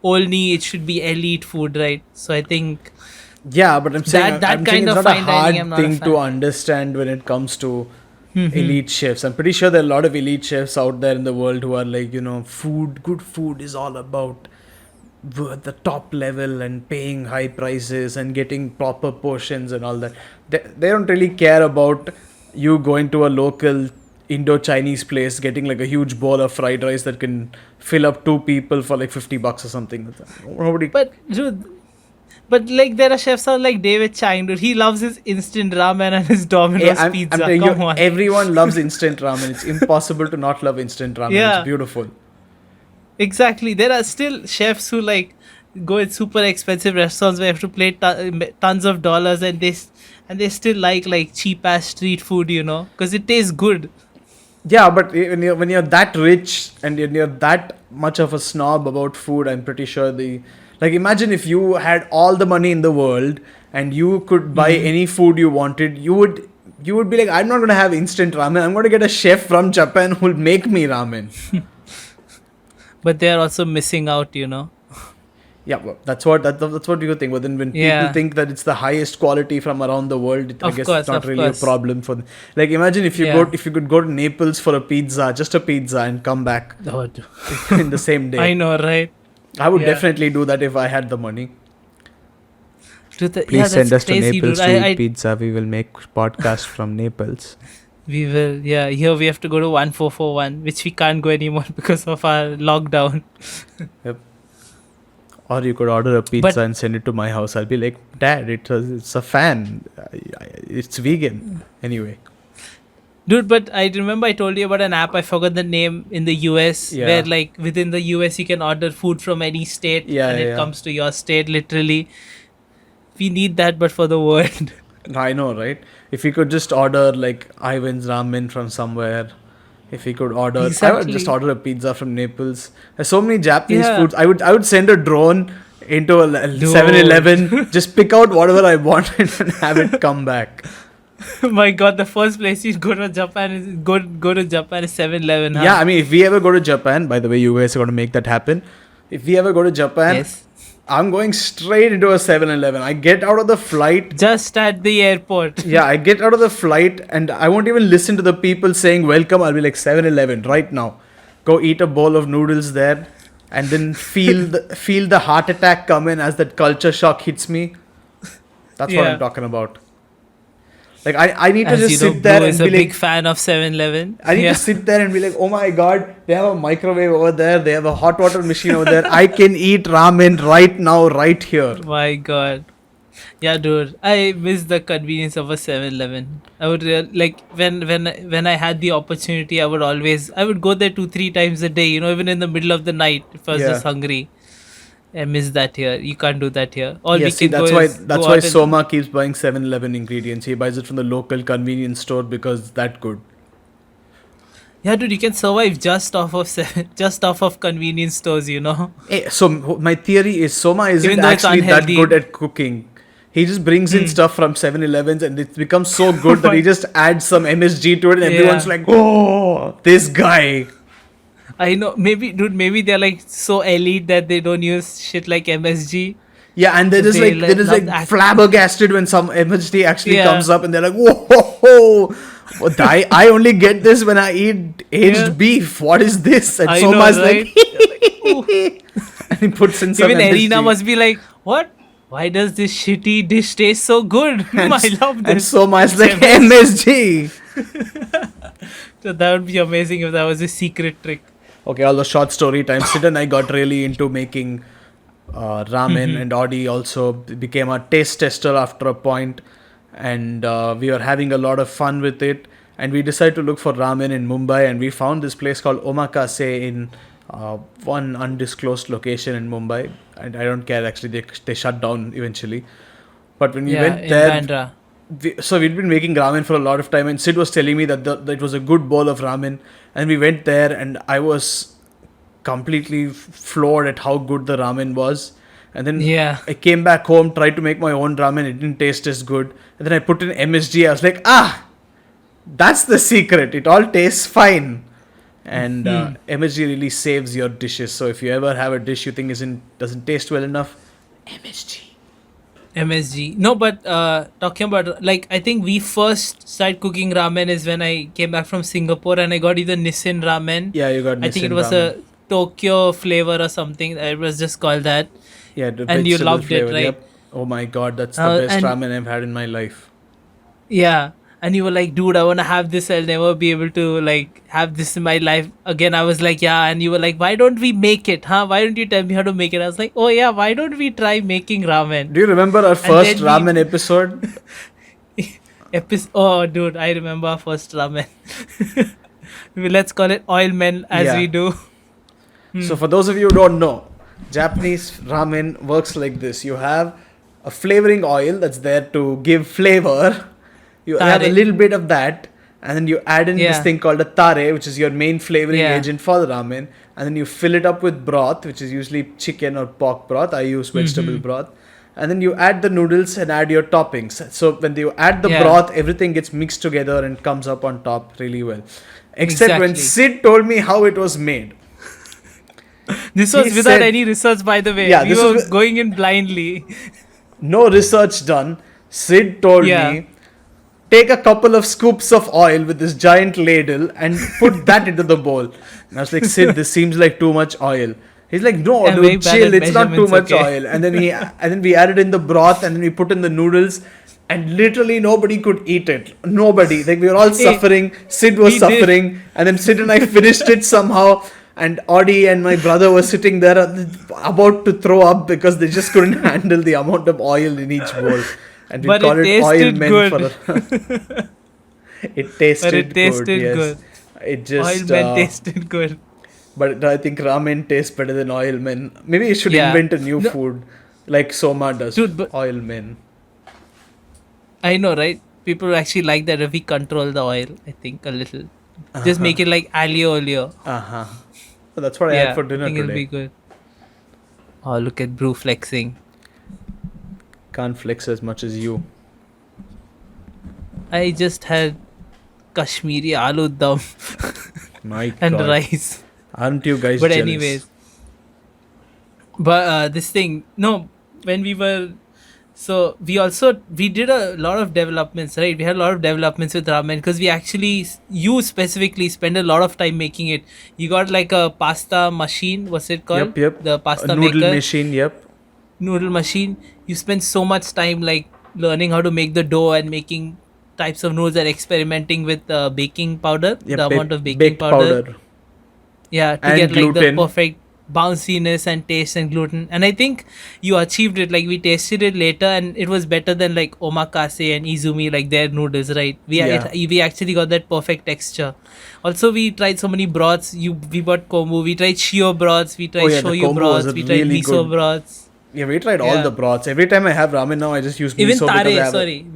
only it should be elite food, right? So I think Yeah, but I'm saying that I'm kind saying it's of not a fine dining, I'm hard not a thing fan. to understand when it comes to elite chefs. I'm pretty sure there are a lot of elite chefs out there in the world who are like, good food is all about the top level and paying high prices and getting proper portions and all that. They don't really care about you going to a local Indo-Chinese place, getting like a huge bowl of fried rice that can fill up two people for like $50 or something. Nobody. But dude, but like there are chefs are like David Chang, dude. He loves his instant ramen and his Domino's pizza. I'm telling Come you, on. everyone loves instant ramen. It's impossible to not love instant ramen. Yeah. It's beautiful. Exactly. There are still chefs who like go in super expensive restaurants where you have to pay tons of dollars, and they still like cheap ass street food, you know, because it tastes good. Yeah, but when you're that rich and you're that much of a snob about food, I'm pretty sure like imagine if you had all the money in the world and you could buy any food you wanted, you would be like, I'm not gonna have instant ramen. I'm gonna get a chef from Japan who'll make me ramen. But they're also missing out, you know. Yeah, well, that's what you think. But then when people think that it's the highest quality from around the world, I guess it's not really a problem for them. Like imagine if you could go to Naples for a pizza, just a pizza, and come back in the same day. I know, right? I would definitely do that if I had the money. Please send us crazy, to Naples dude. to eat pizza. We will make podcast from Naples. We will, yeah. Here we have to go to 1441, which we can't go anymore because of our lockdown. Yep. Or you could order a pizza and send it to my house. I'll be like, Dad, it's a fan. It's vegan. Anyway. Dude, but I remember I told you about an app. I forgot the name in the US where like within the US you can order food from any state and it comes to your state literally. We need that, but for the world. I know, right? If we could just order like Ivan's ramen from somewhere. If we could order, I would just order a pizza from Naples. There's so many Japanese foods. I would send a drone into a 7-Eleven, just pick out whatever I want and have it come back. My God, the first place you go to Japan is go to Japan is 7-Eleven. Huh? Yeah, I mean, if we ever go to Japan, by the way, you guys are going to make that happen. If we ever go to Japan, I'm going straight into a 7-Eleven. I get out of the flight. Just at the airport. Yeah, I get out of the flight and I won't even listen to the people saying welcome. I'll be like 7-Eleven right now. Go eat a bowl of noodles there and then feel the heart attack come in as that culture shock hits me. That's what I'm talking about. Like I need to just sit there and be like, big fan of 7-Eleven. I need to sit there and be like, oh my God, they have a microwave over there. They have a hot water machine over there. I can eat ramen right now, right here. My God. Yeah, dude. I miss the convenience of a 7-Eleven. I would like when I had the opportunity, I would go there 2-3 times a day, you know, even in the middle of the night if I was just hungry. I miss that here. You can't do that here. That's why Soma keeps buying 7-Eleven ingredients. He buys it from the local convenience store because it's that good. Yeah, dude, you can survive just off of convenience stores, you know. Hey, so my theory is Soma isn't actually that good at cooking. He just brings in stuff from 7-Elevens and it becomes so good that he just adds some MSG to it and everyone's like, oh, this guy. I know, maybe they're like so elite that they don't use shit like MSG. Yeah, and they're just like flabbergasted when some MSG actually comes up and they're like, whoa, I only get this when I eat aged beef. What is this? And Soma's like, and he puts in some Even MSG. Arena must be like, what? Why does this shitty dish taste so good? I love this. And Soma's like, MSG. So that would be amazing if that was a secret trick. Okay, all the short story time. Sid and I got really into making ramen, and Audi also became a taste tester after a point, and we were having a lot of fun with it. And we decided to look for ramen in Mumbai, and we found this place called Omakase in one undisclosed location in Mumbai. And I don't care, actually, they shut down eventually. But when we went there, Bandra. So we'd been making ramen for a lot of time, and Sid was telling me that it was a good bowl of ramen, and we went there and I was completely floored at how good the ramen was. And then I came back home, tried to make my own ramen, it didn't taste as good, and then I put in MSG. I was like, that's the secret, it all tastes fine. And MSG really saves your dishes. So if you ever have a dish you think doesn't taste well enough, MSG. No, but talking about, like, I think we first started cooking ramen is when I came back from Singapore and I got either Nissin ramen. Yeah, you got Nissin. I think it was a Tokyo flavor or something. It was just called that. Yeah, and you loved flavor. it, right? Yep. Oh my God, that's the best ramen I've had in my life. Yeah. and you were like, dude, I want to have this. I'll never be able to like have this in my life again. I was like, yeah. And you were like, why don't we make it? Huh? Why don't you tell me how to make it? I was like, oh yeah, why don't we try making ramen? Do you remember our And first then ramen episode? Oh, dude, I remember our first ramen. Let's call it oil men as Yeah. we do. So for those of you who don't know, Japanese ramen works like this. You have a flavoring oil that's there to give flavor. You have a Tare. little bit of that, and then you add in this Yeah. thing called a tare, which is your main flavoring Yeah. agent for the ramen, and then you fill it up with broth, which is usually chicken or pork broth. I use vegetable broth. And then you add the noodles and add your toppings. So when you add the Yeah. broth, everything gets mixed together and comes up on top really well. Except when Exactly. Sid told me how it was made. This He was without said- any research, by the way. Yeah, We this were was- going in blindly. No research done. Sid told Yeah. me, take a couple of scoops of oil with this giant ladle and put that into the bowl. And I was like, Sid, this seems like too much oil. He's like, no, Yeah, very dude, bad chill. at It's not too much measurements, okay. oil. And then we added in the broth, and then we put in the noodles, and literally nobody could eat it. Nobody. Like, we were all suffering. Sid was we did. suffering, and then Sid and I finished it somehow. And Audie and my brother were sitting there about to throw up because they just couldn't handle the amount of oil in each bowl. And we But call it it oil tasted men good. for it tasted, tasted yes. good. It just Oil men tasted good. but I think ramen tastes better than oil men. Maybe you should Yeah. invent a new No. food like Soma does. Dude, but- oil men. I know, right? People actually like that if we control the oil, I think, a little. Just make it like aglio olio. Uh-huh. So that's what I Yeah, had for I dinner think it'll be today. good. Oh, look at Brew flexing. Can't flex as much as you. I just had Kashmiri aloo dum My and God. rice. Aren't you guys But jealous? anyways. But this thing, no, when we were, so we did a lot of developments, right? We had a lot of developments with ramen because we actually, you specifically spend a lot of time making it. You got like a pasta machine, what's it called? Yep. The pasta A noodle maker. machine, yep. Noodle machine. You spend so much time like learning how to make the dough and making types of noodles and experimenting with baking powder, Yep, the amount of baking baked powder. Yeah, to And get like gluten. the perfect bounciness and taste and gluten. And I think you achieved it. Like we tasted it later and it was better than like omakase and izumi, like their noodles, right? Yeah. We actually got that perfect texture. Also, we tried so many broths. We bought kombu. We tried shio broths. We tried Oh, yeah, the shoyu kombu was broths. We tried really miso good. broths. Yeah, we tried all Yeah. the broths. Every time I have ramen now, I just use Even miso because I tare, have sorry.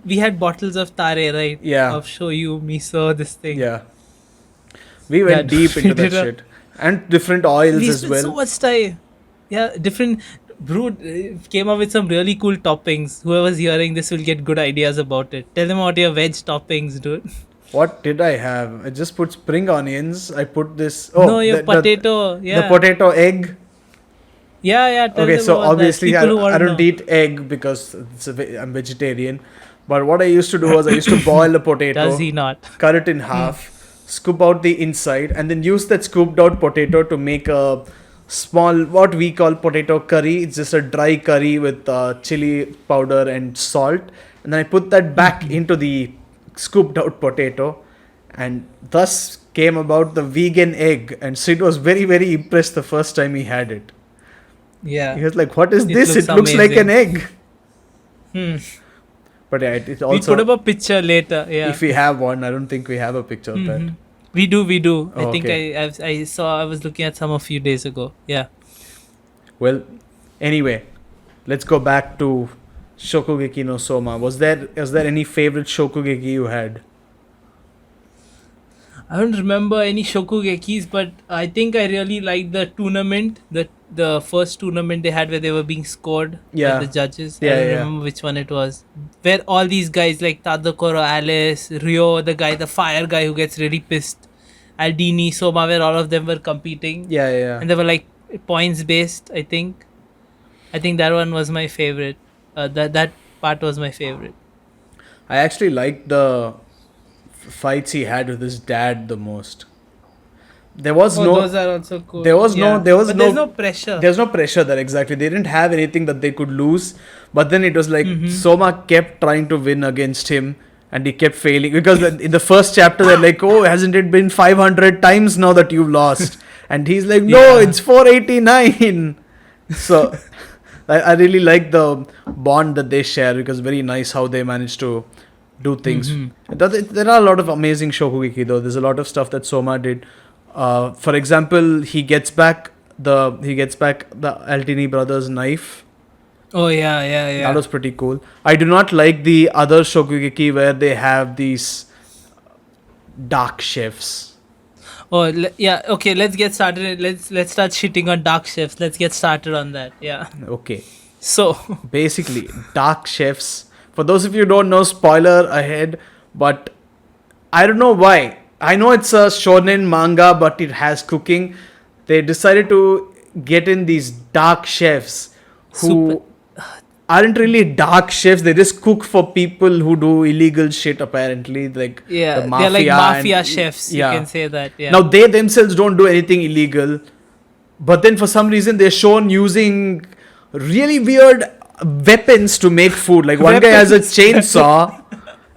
We had bottles of tare, right? Yeah. Of shoyu, miso, this thing. Yeah. We went Yeah, deep we into that did a- shit. And different oils We as spent well. so much time. Yeah, different. Brood came up with some really cool toppings. Whoever's hearing this will get good ideas about it. Tell them about your veg toppings, dude. What did I have? I just put spring onions. I put this. Oh, No, your potato. Yeah. The potato egg. Yeah. Tell Okay, them so about that. obviously People who I wanna don't know. eat egg because I'm vegetarian. But what I used to do was I used to boil a potato, Does he not? cut it in half, scoop out the inside, and then use that scooped out potato to make a small, what we call potato curry. It's just a dry curry with chili powder and salt. And then I put that back into the scooped out potato, and thus came about the vegan egg. And Sid was very, very impressed the first time he had it. He Yeah. was like, "What is It this? looks It looks like an amazing. egg." Hmm. But yeah, it We also, put up a picture later. Yeah. if we have one, I don't think we have a picture of that. Mhm. We do. Oh, I think okay. I was looking at some a few days ago. Yeah. Well, anyway, let's go back to Shokugeki no Soma. Was there any favorite Shokugeki you had? I don't remember any Shokugekis, but I think I really liked the tournament, the first tournament they had where they were being scored Yeah. by the judges. Yeah, I don't yeah. remember which one it was. Where all these guys like Tadokoro, Alice, Ryo, the fire guy who gets really pissed, Aldini, Soma, where all of them were competing. Yeah. And they were like points based, I think. I think that one was my favorite. That part was my favorite. I actually liked the fights he had with his dad the most. There was Those are also cool. there was no- But there's no pressure. There's no pressure there, exactly. They didn't have anything that they could lose. But then it was like Mm-hmm. Soma kept trying to win against him. And he kept failing because in the first chapter they're like, oh, hasn't it been 500 times now that you've lost? And he's like, no, Yeah. it's 489. So I really like the bond that they share because very nice how they manage to do things. There are a lot of amazing Shokugeki though. There's a lot of stuff that Soma did. For example, he gets back the Altini brothers' knife. Oh yeah. That was pretty cool. I do not like the other Shokugeki where they have these dark chefs. Oh yeah. Okay, let's get started. Let's start shitting on dark chefs. Let's get started on that. Yeah. Okay. So Basically, dark chefs. For those of you who don't know, spoiler ahead, but I don't know why. I know it's a shonen manga, but it has cooking. They decided to get in these dark chefs who aren't really dark chefs. They just cook for people who do illegal shit, apparently. Like yeah, the mafia. they're like mafia and, chefs. yeah. You can say that. Yeah. Now, they themselves don't do anything illegal. But then for some reason, they're shown using really weird weapons to make food. Like one guy has a chainsaw.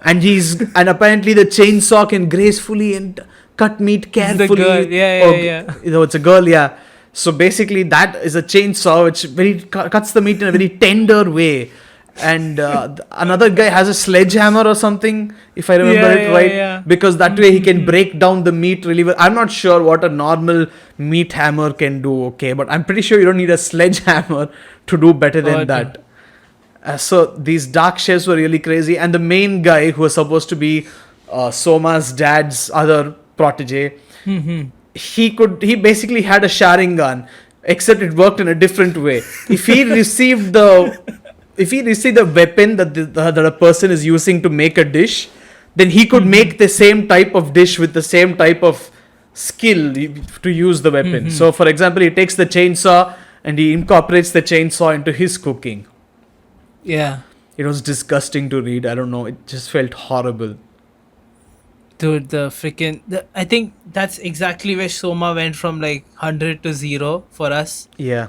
And apparently the chainsaw can gracefully and cut meat carefully. The girl. Yeah. You know, it's a girl, yeah. So basically that is a chainsaw which cuts the meat in a very tender way. And another guy has a sledgehammer or something, if I remember it right. Yeah. Because that way he can break down the meat really well. I'm not sure what a normal meat hammer can do, okay? But I'm pretty sure you don't need a sledgehammer to do better than that. So these dark chefs were really crazy, and the main guy who was supposed to be Soma's dad's other protege, he basically had a Sharingan, except it worked in a different way. If he received the weapon that a person is using to make a dish, then he could make the same type of dish with the same type of skill to use the weapon. So, for example, he takes the chainsaw and he incorporates the chainsaw into his cooking. Yeah. It was disgusting to read. I don't know. It just felt horrible. Dude, I think that's exactly where Soma went from like 100 to 0 for us. Yeah.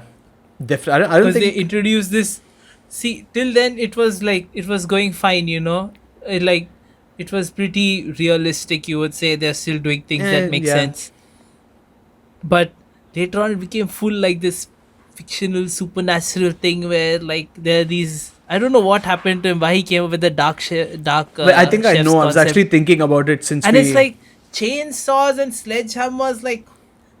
Definitely. I don't think they introduced this. See, till then it was going fine, you know. It was pretty realistic, you would say. They're still doing things that make sense. But later on it became full like this fictional supernatural thing where like there are these, I don't know what happened to him, why he came up with the dark I think I know. I was actually thinking about it since it's like chainsaws and sledgehammers, like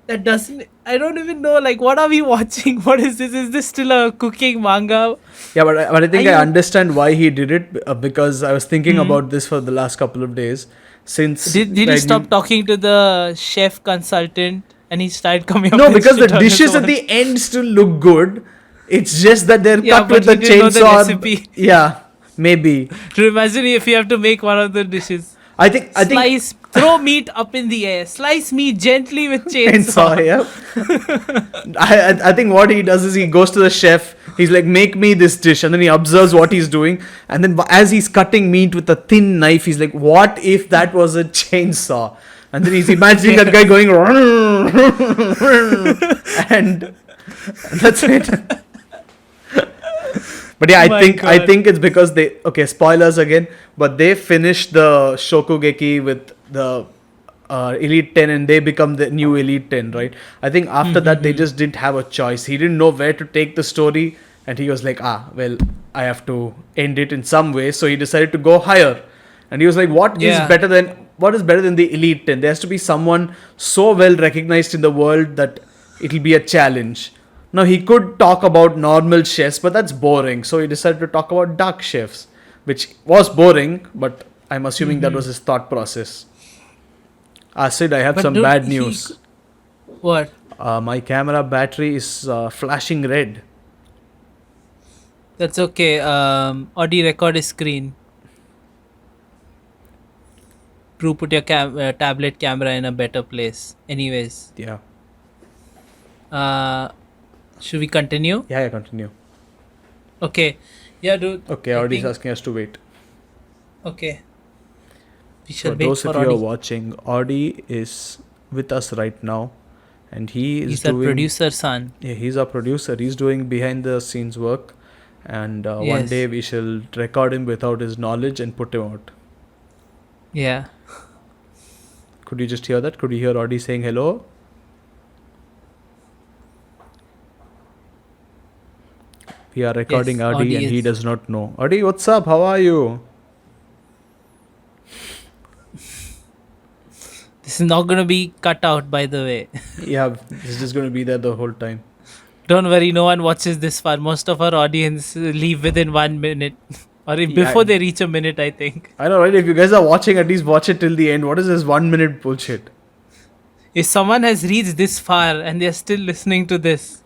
that doesn't, I don't even know, like what are we watching? What is this? Is this still a cooking manga? Yeah, but I think I understand why he did it because I was thinking about this for the last couple of days. Since did he stop talking to the chef consultant and he started coming up? No, with because the shit on dishes his at own? the end still look good. It's just that they're cut but with the he didn't know the chainsaw. recipe. Yeah, maybe. To imagine if you have to make one of the dishes. I think Throw meat up in the air. Slice meat gently with chainsaw. Yeah. I think what he does is he goes to the chef. He's like, make me this dish. And then he observes what he's doing. And then as he's cutting meat with a thin knife, he's like, what if that was a chainsaw? And then he's imagining that guy going, and that's it. But yeah, I think it's because spoilers again, but they finished the Shokugeki with the Elite 10 and they become the new Elite 10, right? I think after that they just didn't have a choice. He didn't know where to take the story and he was like, well, I have to end it in some way. So he decided to go higher. And he was like, what is better than the Elite 10? There has to be someone so well recognized in the world that it'll be a challenge. Now, he could talk about normal chefs, but that's boring. So he decided to talk about dark chefs, which was boring, but I'm assuming that was his thought process. Sid, I have some bad news. What? My camera battery is flashing red. That's okay. Audi record is screen. Drew, put your tablet camera in a better place. Anyways. Yeah. Should we continue? Yeah, continue. Okay. Yeah, dude. Okay, Audi's asking us to wait. Okay. We shall wait those for of you Audi. who are watching, Audi is with us right now. And he's our producer son. Yeah, he's our producer. He's doing behind the scenes work. And one day we shall record him without his knowledge and put him out. Yeah. Could you just hear that? Could you hear Audie saying hello? We are recording Yes, Audie Audie and he is. does not know. Audie, what's up? How are you? This is not going to be cut out, by the way. Yeah, he's just going to be there the whole time. Don't worry, no one watches this far. Most of our audience leave within 1 minute. Or before they reach a minute, I think. I know, right? If you guys are watching, at least watch it till the end. What is this 1 minute bullshit? If someone has reached this far and they're still listening to this,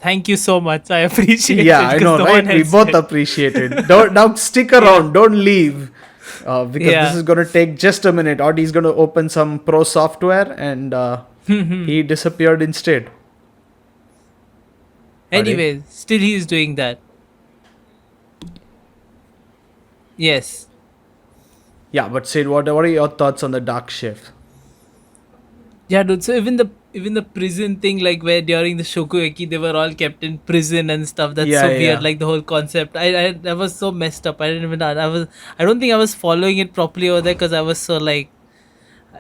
thank you so much. I appreciate it. Yeah, I know, no right? one We has both said- appreciate it. Don't now stick around. Don't leave. Because Yeah. this is going to take just a minute. Audie's going to open some pro software and he disappeared instead. Anyways, still he is doing that. Yes. Yeah, but Sid, what are your thoughts on the dark chef? Yeah, dude. So even the prison thing, like where during the Shokugeki they were all kept in prison and stuff. That's Yeah, so yeah. weird. Like the whole concept. I was so messed up. I didn't even. I don't think I was following it properly over there because I was so like.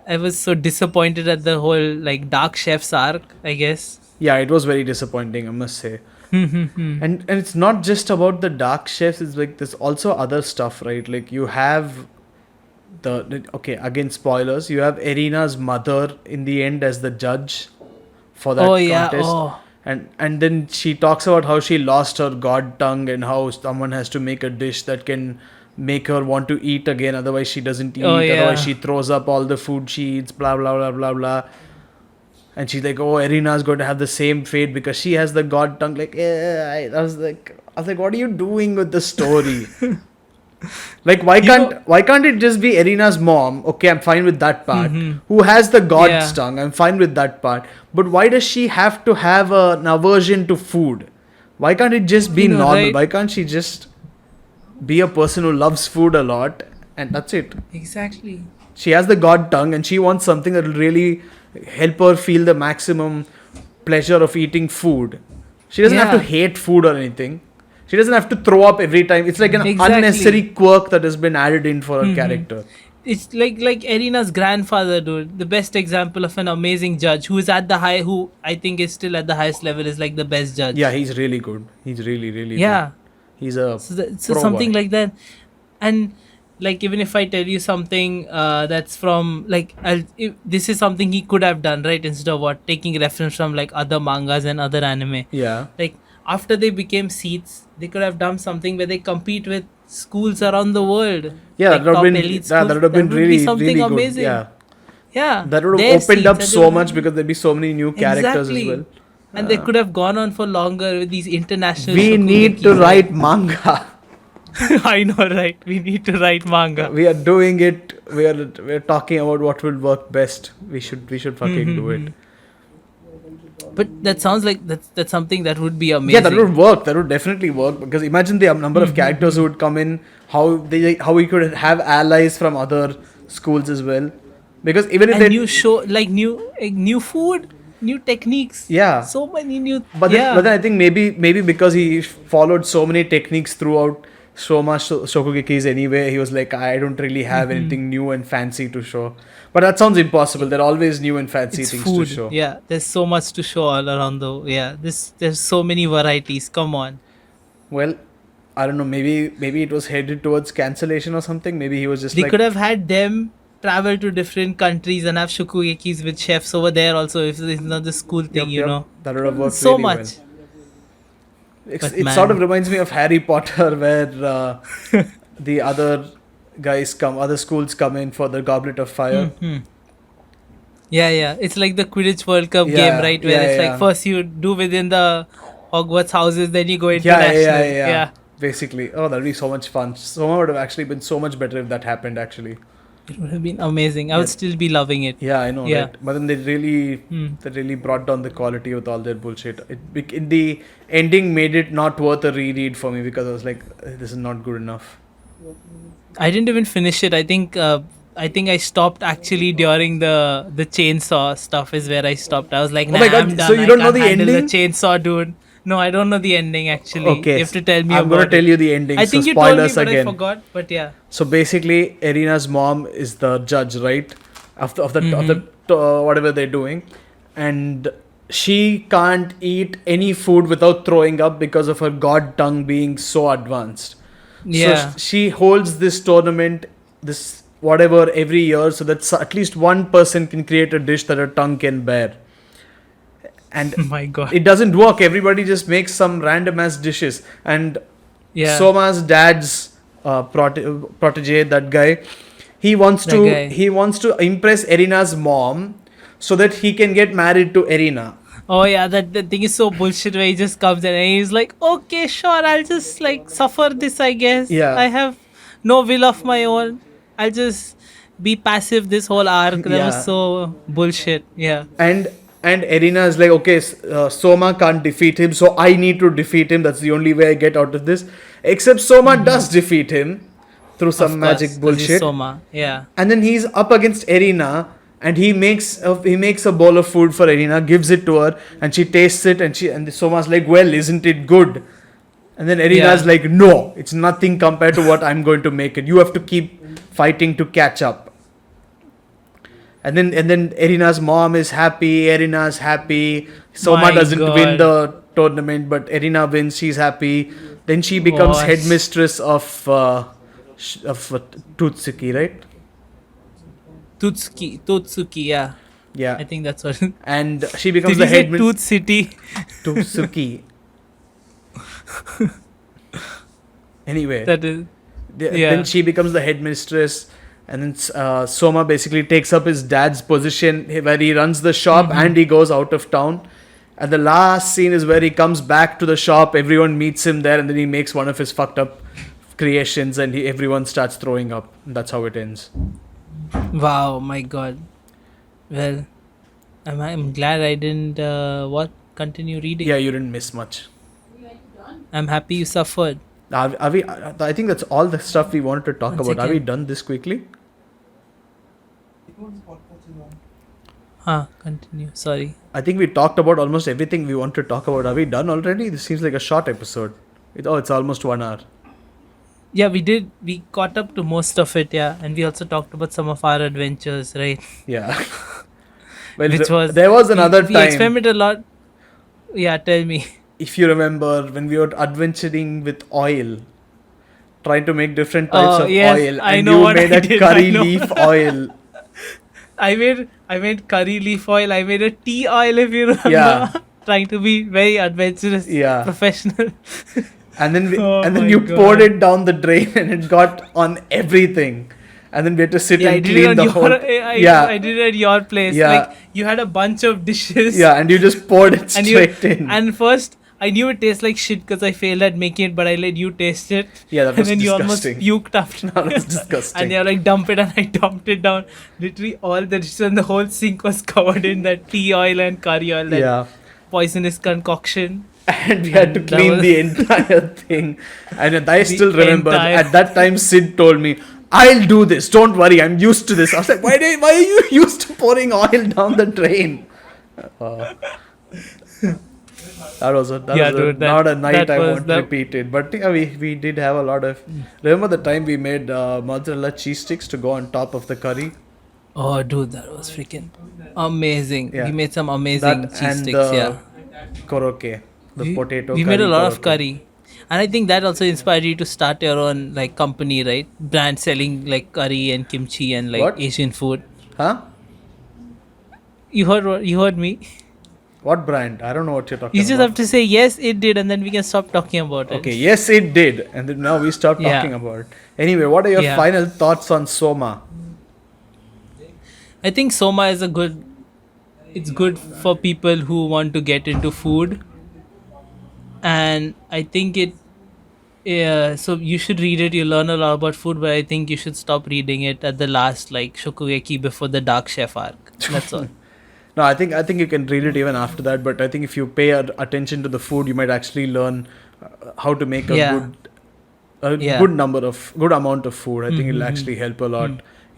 I was so disappointed at the whole like dark chef's arc. I guess. Yeah, it was very disappointing, I must say. And it's not just about the dark chefs, it's like there's also other stuff, right? Like you have okay, again spoilers, you have Irina's mother in the end as the judge for that contest. And then she talks about how she lost her god tongue and how someone has to make a dish that can make her want to eat again, otherwise she doesn't eat, otherwise she throws up all the food she eats, blah blah blah blah blah. And she's like, oh, Irina's going to have the same fate because she has the god tongue. Like, I was like, what are you doing with the story? Like, why can't it just be Irina's mom? Okay, I'm fine with that part. Who has the god's tongue? I'm fine with that part. But why does she have to have an aversion to food? Why can't it just be normal? Right? Why can't she just be a person who loves food a lot and that's it? Exactly. She has the god tongue and she wants something that will really help her feel the maximum pleasure of eating food. She doesn't have to hate food or anything. She doesn't have to throw up every time. It's like an unnecessary quirk that has been added in for her character. It's like Irina's grandfather, dude. The best example of an amazing judge who is at the high, who I think is still at the highest level, is like the best judge. Yeah, he's really good. He's really good. He's a so something like that. And like even if I tell you something that's from like this is something he could have done, right? Instead of taking reference from like other mangas and other anime. Yeah. Like after they became seats, they could have done something where they compete with schools around the world. Yeah, like that would have been really something really amazing. good. Yeah. That would have opened up so much because there'd be so many new characters as well. And they could have gone on for longer with these international. We need to write manga. I know, right? We need to write manga. We are doing it. We're talking about what will work best. We should fucking do it. But that sounds like that's something that would be amazing. Yeah, that would work. That would definitely work because imagine the number of characters who would come in. How we could have allies from other schools as well. Because even if and new show like new food, new techniques. Yeah. So many new. But then I think maybe because he followed so many techniques throughout Soma Shokugeki's anyway, he was like, I don't really have anything new and fancy to show. But that sounds impossible. There are always new and fancy things food. to show. Yeah, there's so much to show all around there's so many varieties. Come on. Well, I don't know. Maybe it was headed towards cancellation or something. Maybe he was just They could have had them travel to different countries and have shokugekis with chefs over there also if it's not the school thing, you know. That would have worked so really much. well. It sort of reminds me of Harry Potter where the other schools come in for the Goblet of Fire. Yeah. It's like the Quidditch World Cup game, right? Where it's like first you do within the Hogwarts houses, then you go international. Yeah. Basically. Oh, that'd be so much fun. Soma would have actually been so much better if that happened, actually. It would have been amazing. I would still be loving it. Yeah, I know. Yeah. Right? But then they really brought down the quality with all their bullshit. In the ending made it not worth a reread for me because I was like, this is not good enough. I didn't even finish it. I think I stopped actually during the chainsaw stuff is where I stopped. I was like, nah, oh my God, I'm done. so you don't know the handle ending? The chainsaw, dude. No, I don't know the ending actually. Okay, You have to tell me I'm about gonna tell it. you the ending. I So think you told me, spoilers but I again. forgot. But yeah. So basically, Irina's mom is the judge, right? Mm-hmm. Whatever they're doing, and she can't eat any food without throwing up because of her god tongue being so advanced. So Yeah. she holds this tournament, this whatever every year, so that at least one person can create a dish that her tongue can bear. And My God. it doesn't work. Everybody just makes some random ass dishes. And Yeah. Soma's dad's protege, that guy, That guy. he wants to impress Erina's mom so that he can get married to Erina. Oh yeah, that thing is so bullshit where he just comes in and he's like, okay, sure, I'll just like suffer this, I guess. Yeah. I have no will of my own. I'll just be passive this whole arc. That was Yeah. so bullshit. Yeah. And Erina is like, okay, Soma can't defeat him, so I need to defeat him. That's the only way I get out of this. Except Soma does defeat him through some Of magic course, 'cause he's bullshit. Soma. Yeah. And then he's up against Erina, and he makes a bowl of food for Erina, gives it to her, and she tastes it, and Soma's like, well, isn't it good? And then Erina's Yeah. like, no, it's nothing compared to what I'm going to make it. You have to keep fighting to catch up. And then Erina's mom is happy, Erina's happy. Soma My doesn't win God. the tournament, but Erina wins, she's happy. Then she becomes Gosh. headmistress of Tootsuki, right? Tootsuki, yeah. Yeah. I think that's what. And she becomes Did the you say head Tooth City? Tootsuki. Anyway, That is. then she becomes the headmistress, and then Soma basically takes up his dad's position where he runs the shop and he goes out of town. And the last scene is where he comes back to the shop. Everyone meets him there, and then he makes one of his fucked up creations, and everyone starts throwing up. And that's how it ends. Wow, my God. Well, I'm glad I didn't continue reading. Yeah, you didn't miss much. I'm happy you suffered. Are we? I think that's all the stuff we wanted to talk One about. Are we second. done this quickly? Continue. Sorry. I think we talked about almost everything we want to talk about. Are we done already? This seems like a short episode. It's almost 1 hour. Yeah, we did. We caught up to most of it, yeah. And we also talked about some of our adventures, right? Yeah. Well, Which was. there was another we time. experimented a lot. Yeah, tell me. If you remember, when we were adventuring with oil, trying to make different types of yes, oil, I and know you what made I a did, curry I know. leaf oil. I made curry leaf oil. I made a tea oil, if you remember. Yeah. Trying to be very adventurous, Yeah. professional. And then Oh and then my you God. poured it down the drain, and it got on everything. And then we had to sit Yeah, I and did it clean on the your. whole. I did it at your place. Yeah. Like you had a bunch of dishes. Yeah, and you just poured it And straight in. And first, I knew it tastes like shit because I failed at making it, but I let you taste it. Yeah, that And was then you almost disgusting. puked after. That was disgusting. And you're like, dump it, and I dumped it down. Literally, all the dishes and the whole sink was covered in that tea oil and curry oil, that Yeah. poisonous concoction. And we had to And that clean was- the entire thing. And I still remember entire- at that time Sid told me, I'll do this, don't worry, I'm used to this. I was like, why are you used to pouring oil down the drain? That was not a night that I was won't repeat it. But yeah, we did have a lot of. Remember the time we made mozzarella cheese sticks to go on top of the curry? Oh, dude, that was freaking amazing. Yeah. We made some amazing That cheese and sticks, the yeah. korokke, the potato. We made a lot of korokke. curry. And I think that also inspired you to start your own like company, right? Brand selling like curry and kimchi and like What? Asian food. Huh? You heard me. What brand? I don't know what you're talking You just about. have to say yes, it did, and then we can stop talking about it. Okay, yes, it did. And then now we start Yeah. talking about it. Anyway, what are your Yeah. final thoughts on Soma? I think Soma is it's good for people who want to get into food. And I think so you should read it, you learn a lot about food, but I think you should stop reading it at the last like Shokugeki before the Dark Chef arc. That's all. No, I think you can read it even after that. But I think if you pay attention to the food, you might actually learn how to make a Yeah. good Yeah. good amount of food. I think it'll actually help a lot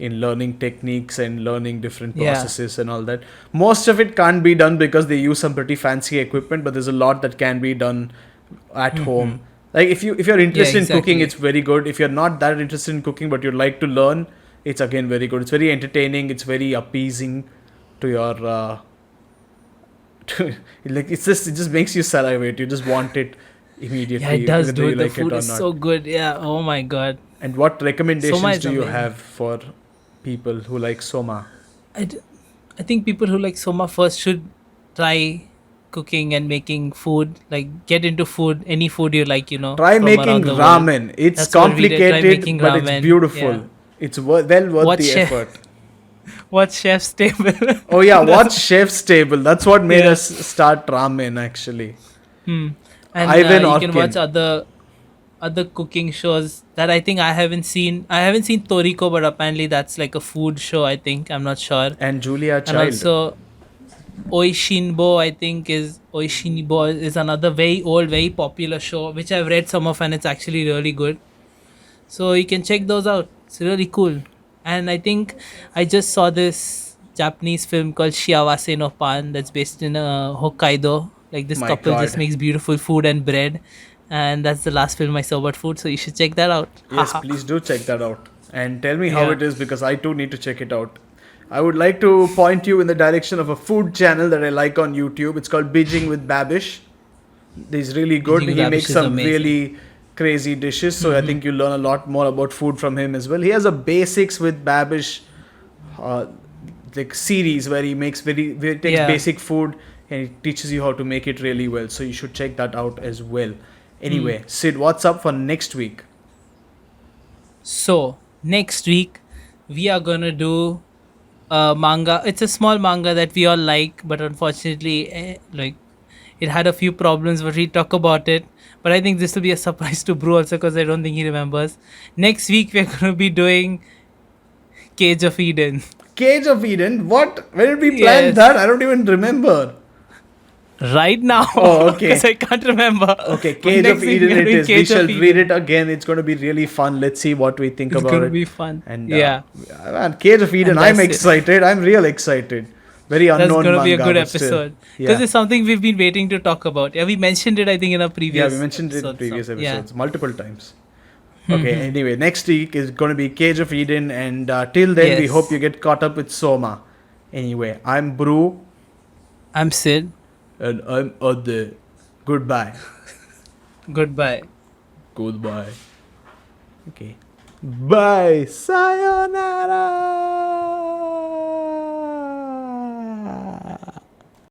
in learning techniques and learning different Yeah. processes and all that. Most of it can't be done because they use some pretty fancy equipment, but there's a lot that can be done at home. Like if you're interested in cooking, exactly. it's very good. If you're not that interested in cooking but you'd like to learn, it's again very good. It's very entertaining. It's very appeasing to your like it just makes you salivate. You just want it immediately. Yeah, it does, whether you dude. The like it food or is not. so good. Yeah. Oh my god. And what Soma recommendations is do you amazing. have for people who like Soma? I, d- I think people who like Soma first should try cooking and making food. Like get into food, any food you like, Try from making around the world. ramen. It's That's what we did. Try complicated, making but it's ramen. beautiful. Yeah. It's well worth What the chef? effort. What chef's table? Oh yeah, watch Chef's Table. That's what made Yeah. us start ramen actually. And Ivan you can Orkin. watch other cooking shows that I think I haven't seen. I haven't seen Toriko, but apparently that's like a food show. I think I'm not sure. And Julia And Child. also Oishinbo, I think Oishinbo is another very old, very popular show which I've read some of, and it's actually really good. So you can check those out. It's really cool. And I think I just saw this Japanese film called Shiawase no Pan that's based in Hokkaido. Like this My couple just God. makes beautiful food and bread. And that's the last film I saw about food. So you should check that out. Yes, Haha. please do check that out. And tell me how Yeah. it is because I too need to check it out. I would like to point you in the direction of a food channel that I like on YouTube. It's called Binging with Babish. He's really good. Binging with He Babish makes is some amazing. really crazy dishes. So I think you'll learn a lot more about food from him as well. He has a basics with Babish like series where he makes where he takes Yeah. basic food and he teaches you how to make it really well. So you should check that out as well. Anyway, Sid, what's up for next week? So next week we are gonna do a manga. It's a small manga that we all like, but unfortunately, like it had a few problems. But we talk about it. But I think this will be a surprise to Brew also because I don't think he remembers. Next week we're gonna be doing Cage of Eden. Cage of Eden? What? When did we plan Yes. that? I don't even remember. Right now. Oh, okay. Because I can't remember. Okay, But Cage next of week Eden we are it doing is. We Cage shall of Eden. read it again. It's going to be really fun. Let's see what we think It's about gonna it. be fun. And Yeah. man, Cage of Eden, And I'm that's it. excited. I'm real excited. Very That's unknown gonna be a manga, good but still. episode because Yeah. it's something we've been waiting to talk about. Yeah, we mentioned it I think in a previous. Yeah, we mentioned it in episode, previous so, episodes multiple times. Okay, anyway, next week is going to be Cage of Eden, and till then, we Yes. hope you get caught up with Soma. Anyway, I'm Brew, I'm Sid. and I'm Ade. Goodbye. Goodbye. Goodbye. Okay. Bye. Sayonara.